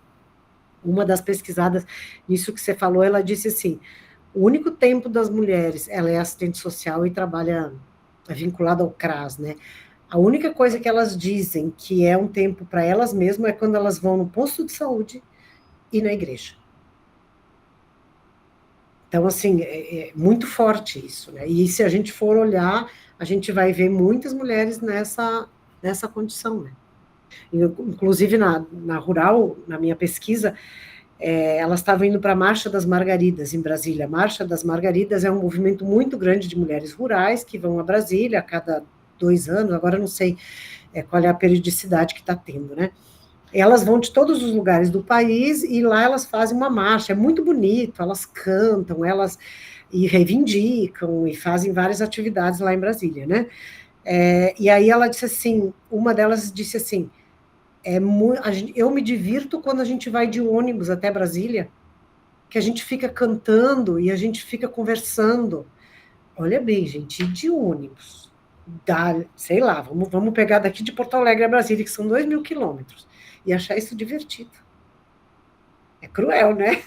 Speaker 2: Uma das pesquisadas, nisso que você falou, ela disse assim, o único tempo das mulheres, ela é assistente social e trabalha vinculada ao CRAS, né? A única coisa que elas dizem que é um tempo para elas mesmas é quando elas vão no posto de saúde e na igreja. Então, assim, é muito forte isso, né? E se a gente for olhar, a gente vai ver muitas mulheres nessa condição, né? Inclusive, na Rural, na minha pesquisa, elas estavam indo para a Marcha das Margaridas, em Brasília. A Marcha das Margaridas é um movimento muito grande de mulheres rurais que vão a Brasília a cada 2 anos, agora não sei qual é a periodicidade que está tendo, né? Elas vão de todos os lugares do país e lá elas fazem uma marcha, é muito bonito, elas cantam, e reivindicam, e fazem várias atividades lá em Brasília, né? E aí ela disse assim, uma delas disse assim, eu me divirto quando a gente vai de ônibus até Brasília, que a gente fica cantando e a gente fica conversando. Olha bem, gente, ir de ônibus, sei lá, vamos pegar daqui de Porto Alegre a Brasília, que são 2.000 quilômetros, e achar isso divertido. É cruel, né?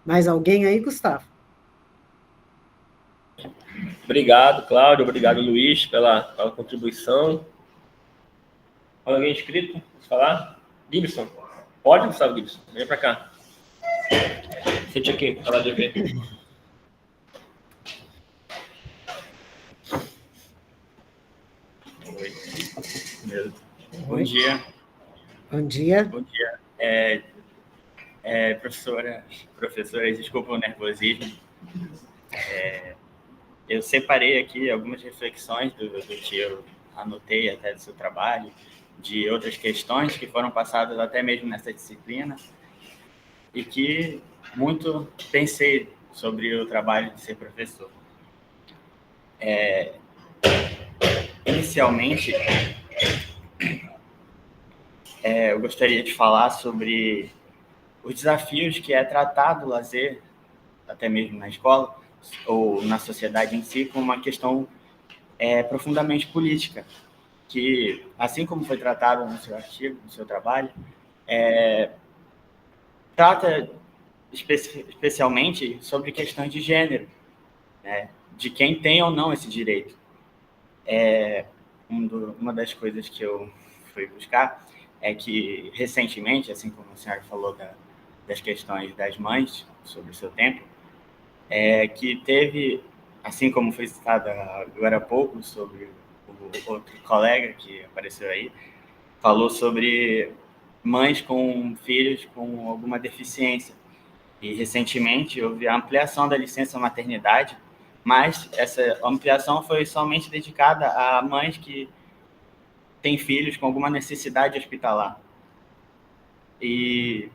Speaker 2: Mais alguém aí, Gustavo?
Speaker 1: Obrigado, Cláudio. Obrigado, Luiz, pela contribuição. Alguém inscrito? Posso falar? Gibson. Pode, Gustavo Gibson? Vem para cá. Sente aqui, falar de ver. Oi. Bom dia.
Speaker 2: Bom dia.
Speaker 1: Bom dia. Professoras, desculpa o nervosismo. Eu separei aqui algumas reflexões do que eu anotei até do seu trabalho, de outras questões que foram passadas até mesmo nessa disciplina, e que muito pensei sobre o trabalho de ser professor. Inicialmente, eu gostaria de falar sobre
Speaker 10: os desafios que é tratado o lazer, até mesmo na escola, ou na sociedade em si, como uma questão profundamente política, que, assim como foi tratado no seu artigo, no seu trabalho, trata especialmente sobre questões de gênero, né, de quem tem ou não esse direito. Uma das coisas que eu fui buscar é que, recentemente, assim como a senhora falou das questões das mães, sobre o seu tempo, que teve, assim como foi citado agora há pouco, sobre o outro colega que apareceu aí, falou sobre mães com filhos com alguma deficiência. E, recentemente, houve a ampliação da licença maternidade, mas essa ampliação foi somente dedicada a mães que têm filhos com alguma necessidade hospitalar. E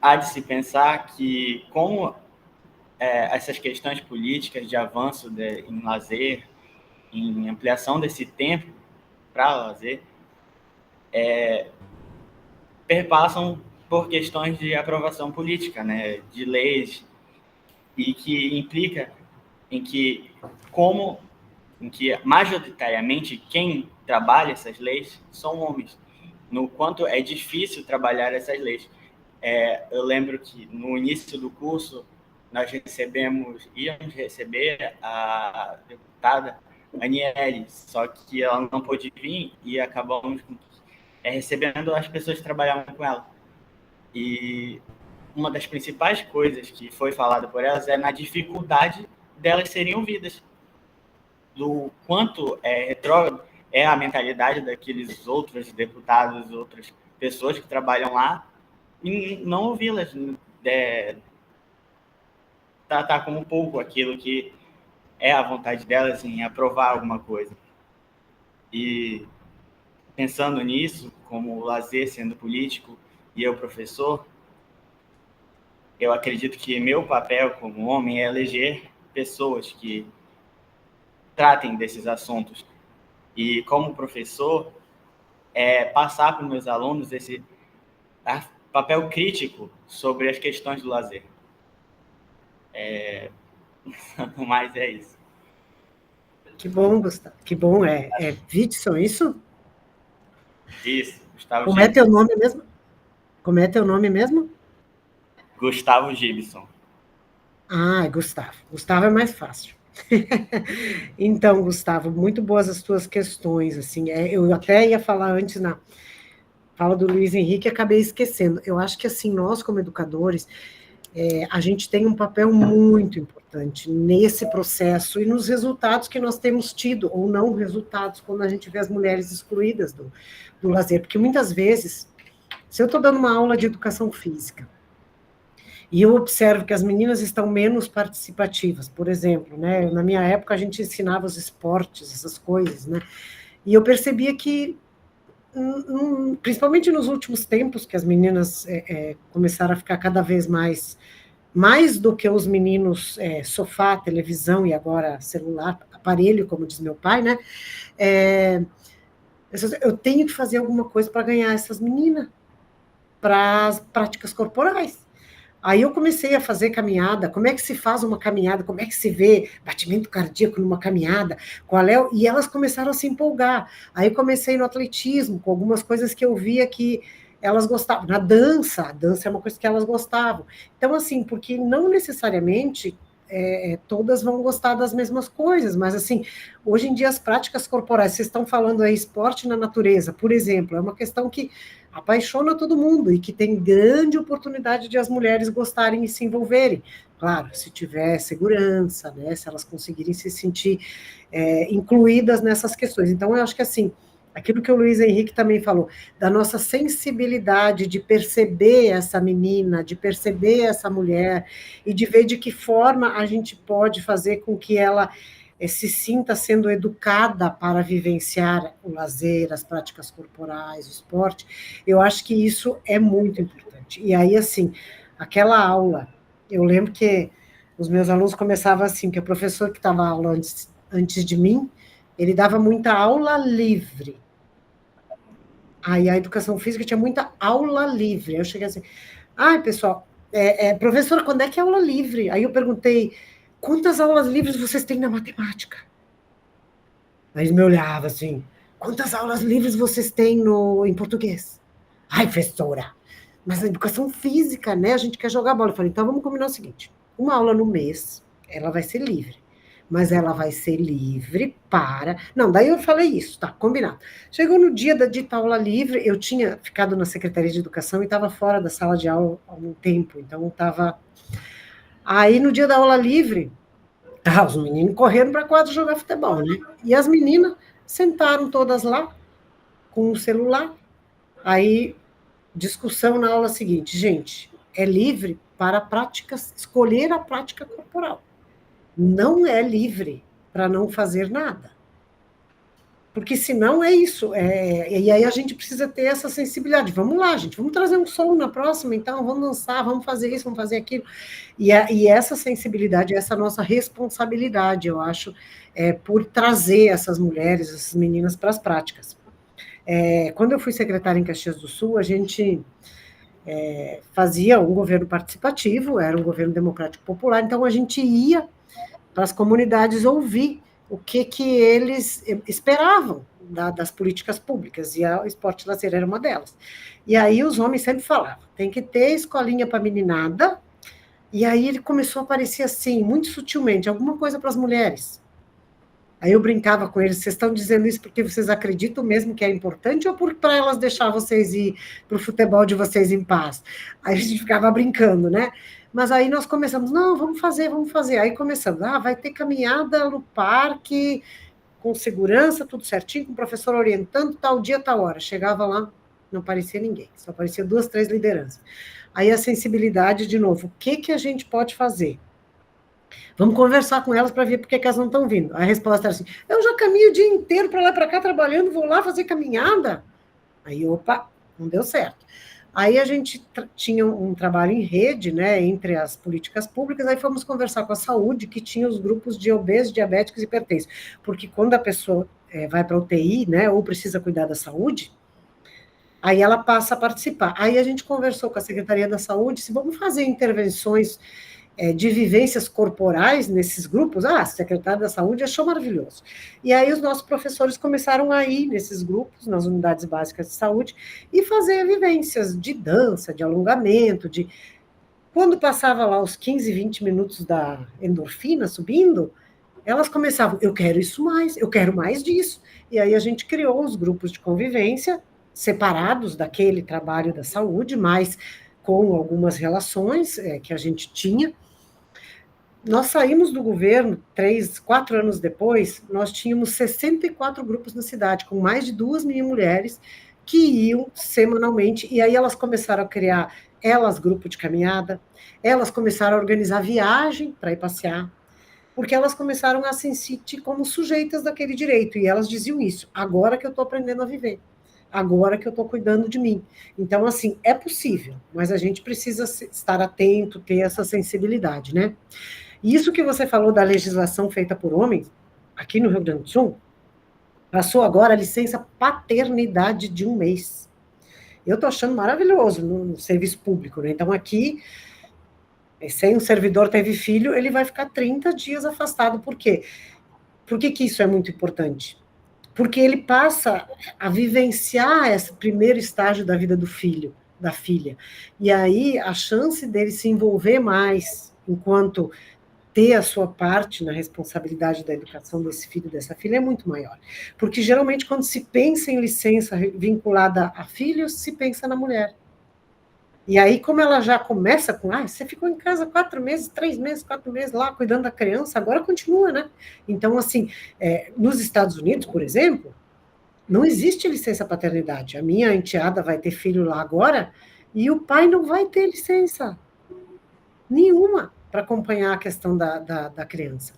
Speaker 10: há de se pensar que, como essas questões políticas de avanço em lazer, em ampliação desse tempo para lazer, perpassam por questões de aprovação política, né, de leis, e que implica em que majoritariamente quem trabalha essas leis são homens, no quanto é difícil trabalhar essas leis. Eu lembro que no início do curso nós íamos receber a deputada Aniele, só que ela não pôde vir e acabamos recebendo as pessoas que trabalhavam com ela. E uma das principais coisas que foi falada por elas é na dificuldade delas serem ouvidas, do quanto retrógrado é a mentalidade daqueles outros deputados, outras pessoas que trabalham lá, e não ouvi-las, tratar como pouco aquilo que é a vontade delas em aprovar alguma coisa. E pensando nisso, como o lazer sendo político e eu professor, eu acredito que meu papel como homem é eleger pessoas que tratem desses assuntos. E como professor, passar para os meus alunos esse papel crítico sobre as questões do lazer. Mas é isso.
Speaker 2: Que bom, Gustavo. Que bom. Witson, isso?
Speaker 10: Isso, Gustavo
Speaker 2: Como
Speaker 10: Gibson.
Speaker 2: é teu nome mesmo? Como é teu nome mesmo?
Speaker 10: Gustavo Gibson.
Speaker 2: Ah, Gustavo. Gustavo é mais fácil. Então, Gustavo, muito boas as tuas questões, assim, eu até ia falar antes na fala do Luiz Henrique e acabei esquecendo. Eu acho que, assim, nós como educadores, a gente tem um papel muito importante nesse processo e nos resultados que nós temos tido, ou não resultados, quando a gente vê as mulheres excluídas do lazer, porque muitas vezes, se eu estou dando uma aula de educação física, e eu observo que as meninas estão menos participativas, por exemplo, né? Na minha época a gente ensinava os esportes, essas coisas, né? E eu percebia que, principalmente nos últimos tempos, que as meninas começaram a ficar cada vez mais do que os meninos, sofá, televisão e agora celular, aparelho, como diz meu pai, né? Eu tenho que fazer alguma coisa para ganhar essas meninas para as práticas corporais. Aí eu comecei a fazer caminhada. Como é que se faz uma caminhada? Como é que se vê batimento cardíaco numa caminhada? E elas começaram a se empolgar. Aí comecei no atletismo, com algumas coisas que eu via que elas gostavam. Na dança, a dança é uma coisa que elas gostavam. Então, assim, porque não necessariamente todas vão gostar das mesmas coisas, mas, assim, hoje em dia as práticas corporais, vocês estão falando aí, esporte na natureza, por exemplo, é uma questão que apaixona todo mundo e que tem grande oportunidade de as mulheres gostarem e se envolverem. Claro, se tiver segurança, né, se elas conseguirem se sentir incluídas nessas questões. Então, eu acho que, assim, aquilo que o Luiz Henrique também falou, da nossa sensibilidade de perceber essa menina, de perceber essa mulher, e de ver de que forma a gente pode fazer com que ela se sinta sendo educada para vivenciar o lazer, as práticas corporais, o esporte, eu acho que isso é muito importante. E aí, assim, aquela aula, eu lembro que os meus alunos começavam assim, que o professor que estava aula antes de mim, ele dava muita aula livre. Aí a educação física tinha muita aula livre. Eu cheguei assim, Ai, pessoal, professora, quando é que é aula livre? Aí eu perguntei, quantas aulas livres vocês têm na matemática? Aí eles me olhavam assim, quantas aulas livres vocês têm em português? Ai, professora, mas a educação física, né? A gente quer jogar bola. Eu falei, então vamos combinar o seguinte, uma aula no mês, ela vai ser livre. Mas ela vai ser livre para... Não, daí eu falei isso, tá, combinado. Chegou no dia da dita aula livre, eu tinha ficado na Secretaria de Educação e estava fora da sala de aula há um tempo, então estava... Aí, no dia da aula livre, os meninos correram para a quadra jogar futebol, né? E as meninas sentaram todas lá, com o celular. Aí, discussão na aula seguinte, gente, é livre para práticas, escolher a prática corporal. Não é livre para não fazer nada. Porque senão é isso. E aí a gente precisa ter essa sensibilidade. Vamos lá, gente, vamos trazer um som na próxima, então, vamos dançar, vamos fazer isso, vamos fazer aquilo. E essa sensibilidade, essa nossa responsabilidade, eu acho, por trazer essas mulheres, essas meninas para as práticas. Quando eu fui secretária em Caxias do Sul, a gente fazia um governo participativo, era um governo democrático popular, então a gente ia para as comunidades ouvir o que eles esperavam das políticas públicas, e o esporte lazer era uma delas. E aí os homens sempre falavam, tem que ter escolinha para meninada, e aí ele começou a aparecer assim, muito sutilmente, alguma coisa para as mulheres. Aí eu brincava com eles, vocês estão dizendo isso porque vocês acreditam mesmo que é importante, ou para elas deixar vocês ir para o futebol de vocês em paz? Aí a gente ficava brincando, né? Mas aí nós começamos, não, vamos fazer. Aí começamos, vai ter caminhada no parque, com segurança, tudo certinho, com o professor orientando, tal dia, tal hora. Chegava lá, não aparecia ninguém, só aparecia 2, 3 lideranças. Aí a sensibilidade, de novo, o que a gente pode fazer? Vamos conversar com elas para ver por que elas não estão vindo. A resposta era assim, eu já caminho o dia inteiro para lá e para cá trabalhando, vou lá fazer caminhada. Aí, opa, não deu certo. Aí a gente tinha um trabalho em rede, né, entre as políticas públicas, aí fomos conversar com a saúde, que tinha os grupos de obesos, diabéticos e hipertensos, porque quando a pessoa vai para a UTI, né, ou precisa cuidar da saúde, aí ela passa a participar. Aí a gente conversou com a Secretaria da Saúde, se vamos fazer intervenções de vivências corporais nesses grupos, a secretária da Saúde achou maravilhoso. E aí os nossos professores começaram a ir nesses grupos, nas unidades básicas de saúde, e fazer vivências de dança, de alongamento, Quando passava lá os 15, 20 minutos da endorfina subindo, elas começavam, eu quero isso mais, eu quero mais disso. E aí a gente criou os grupos de convivência, separados daquele trabalho da saúde, mas com algumas relações que a gente tinha. Nós saímos do governo, 3, 4 anos depois, nós tínhamos 64 grupos na cidade, com mais de 2.000 mulheres que iam semanalmente, e aí elas começaram a criar, grupo de caminhada, elas começaram a organizar viagem para ir passear, porque elas começaram a se sentir como sujeitas daquele direito, e elas diziam isso, agora que eu estou aprendendo a viver, agora que eu estou cuidando de mim. Então, assim, é possível, mas a gente precisa estar atento, ter essa sensibilidade, né? E isso que você falou da legislação feita por homens, aqui no Rio Grande do Sul, passou agora a licença paternidade de 1 mês. Eu estou achando maravilhoso no serviço público, né? Então, aqui, sem um servidor teve filho, ele vai ficar 30 dias afastado. Por quê? Por que isso é muito importante? Porque ele passa a vivenciar esse primeiro estágio da vida do filho, da filha. E aí, a chance dele se envolver mais, enquanto ter a sua parte na responsabilidade da educação desse filho e dessa filha é muito maior. Porque, geralmente, quando se pensa em licença vinculada a filhos, se pensa na mulher. E aí, como ela já começa com, você ficou em casa 4 meses, 3 meses, 4 meses lá, cuidando da criança, agora continua, né? Então, assim, nos Estados Unidos, por exemplo, não existe licença paternidade. A minha enteada vai ter filho lá agora, e o pai não vai ter licença nenhuma para acompanhar a questão da criança.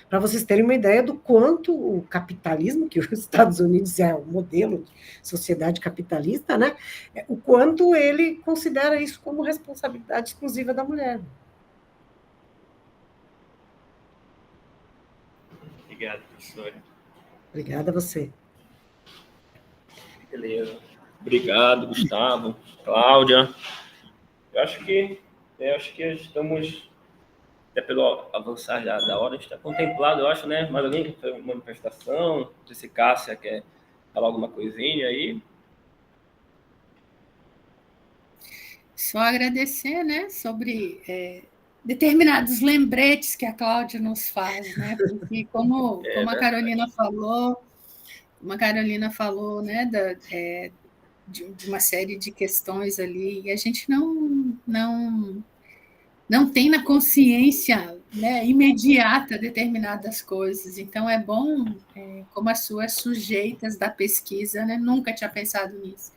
Speaker 2: Para vocês terem uma ideia do quanto o capitalismo, que os Estados Unidos é o modelo de sociedade capitalista, né? O quanto ele considera isso como responsabilidade exclusiva da mulher.
Speaker 1: Obrigado, professora.
Speaker 2: Obrigada a você.
Speaker 1: Beleza. Obrigado, Gustavo, Cláudia. eu acho que estamos, até pelo avançar da hora, a gente está contemplado, eu acho, né? Mais alguém que fez uma manifestação, não sei se Cássia quer falar alguma coisinha aí.
Speaker 3: Só agradecer, né, sobre determinados lembretes que a Cláudia nos faz, né? Porque como a Carolina falou, né, de uma série de questões ali, e a gente não tem na consciência, né, imediata determinadas coisas. Então, é bom, como as suas sujeitas da pesquisa, né, nunca tinha pensado nisso.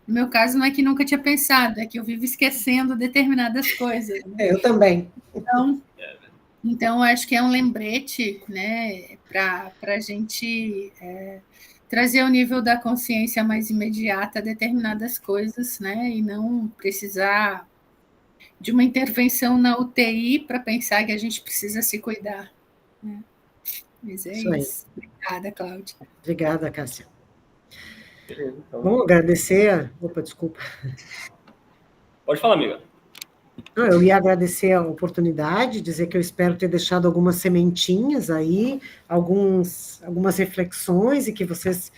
Speaker 3: No meu caso, não é que nunca tinha pensado, é que eu vivo esquecendo determinadas coisas. Né?
Speaker 2: Eu também.
Speaker 3: Então, acho que é um lembrete, né, para a gente trazer ao nível da consciência mais imediata determinadas coisas, né, e não precisar de uma intervenção na UTI para pensar que a gente precisa se cuidar. Né? Mas é isso. Obrigada, Cláudia.
Speaker 2: Obrigada, Cássia.
Speaker 1: Então...
Speaker 2: Bom, agradecer. Opa, desculpa.
Speaker 1: Pode falar, amiga.
Speaker 2: Não, eu ia agradecer a oportunidade, dizer que eu espero ter deixado algumas sementinhas aí, algumas reflexões, e que vocês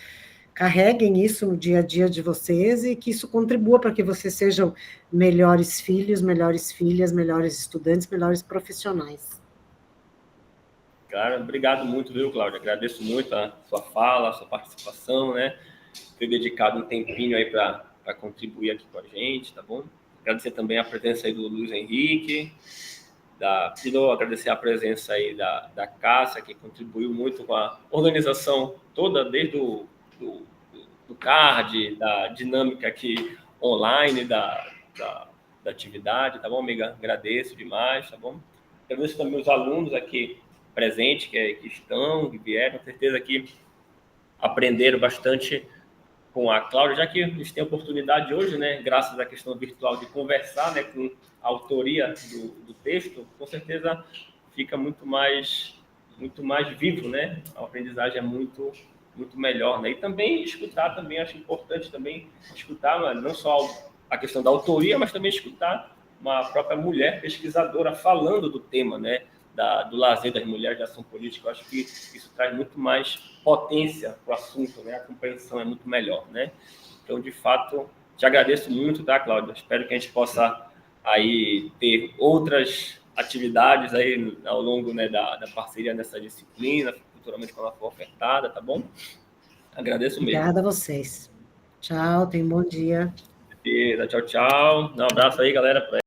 Speaker 2: carreguem isso no dia a dia de vocês e que isso contribua para que vocês sejam melhores filhos, melhores filhas, melhores estudantes, melhores profissionais.
Speaker 1: Cara, obrigado muito, viu, Cláudia? Agradeço muito a sua fala, a sua participação, né? Ter dedicado um tempinho aí para contribuir aqui com a gente, tá bom? Agradecer também a presença aí do Luiz Henrique, agradecer a presença aí da Cássia, que contribuiu muito com a organização toda, desde do card, da dinâmica aqui online, da atividade, tá bom, amiga? Agradeço demais, tá bom? Agradeço também os alunos aqui presentes, que vieram, com certeza que aprenderam bastante com a Cláudia, já que a gente tem a oportunidade hoje, né, graças à questão virtual, de conversar, né, com a autoria do texto, com certeza fica muito mais vivo, né? A aprendizagem é muito melhor, né? E também escutar, também acho importante também escutar, não só a questão da autoria, mas também escutar uma própria mulher pesquisadora falando do tema, né? Do lazer das mulheres, da ação política. Eu acho que isso traz muito mais potência para o assunto, né? A compreensão é muito melhor, né? Então, de fato, te agradeço muito, tá, Cláudia? Espero que a gente possa aí ter outras atividades aí ao longo, né, da parceria nessa disciplina, futuramente quando ela for ofertada, tá bom? Agradeço mesmo.
Speaker 2: Obrigada a vocês. Tchau, tenham um bom dia.
Speaker 1: Beleza, tchau, tchau. Um abraço aí, galera.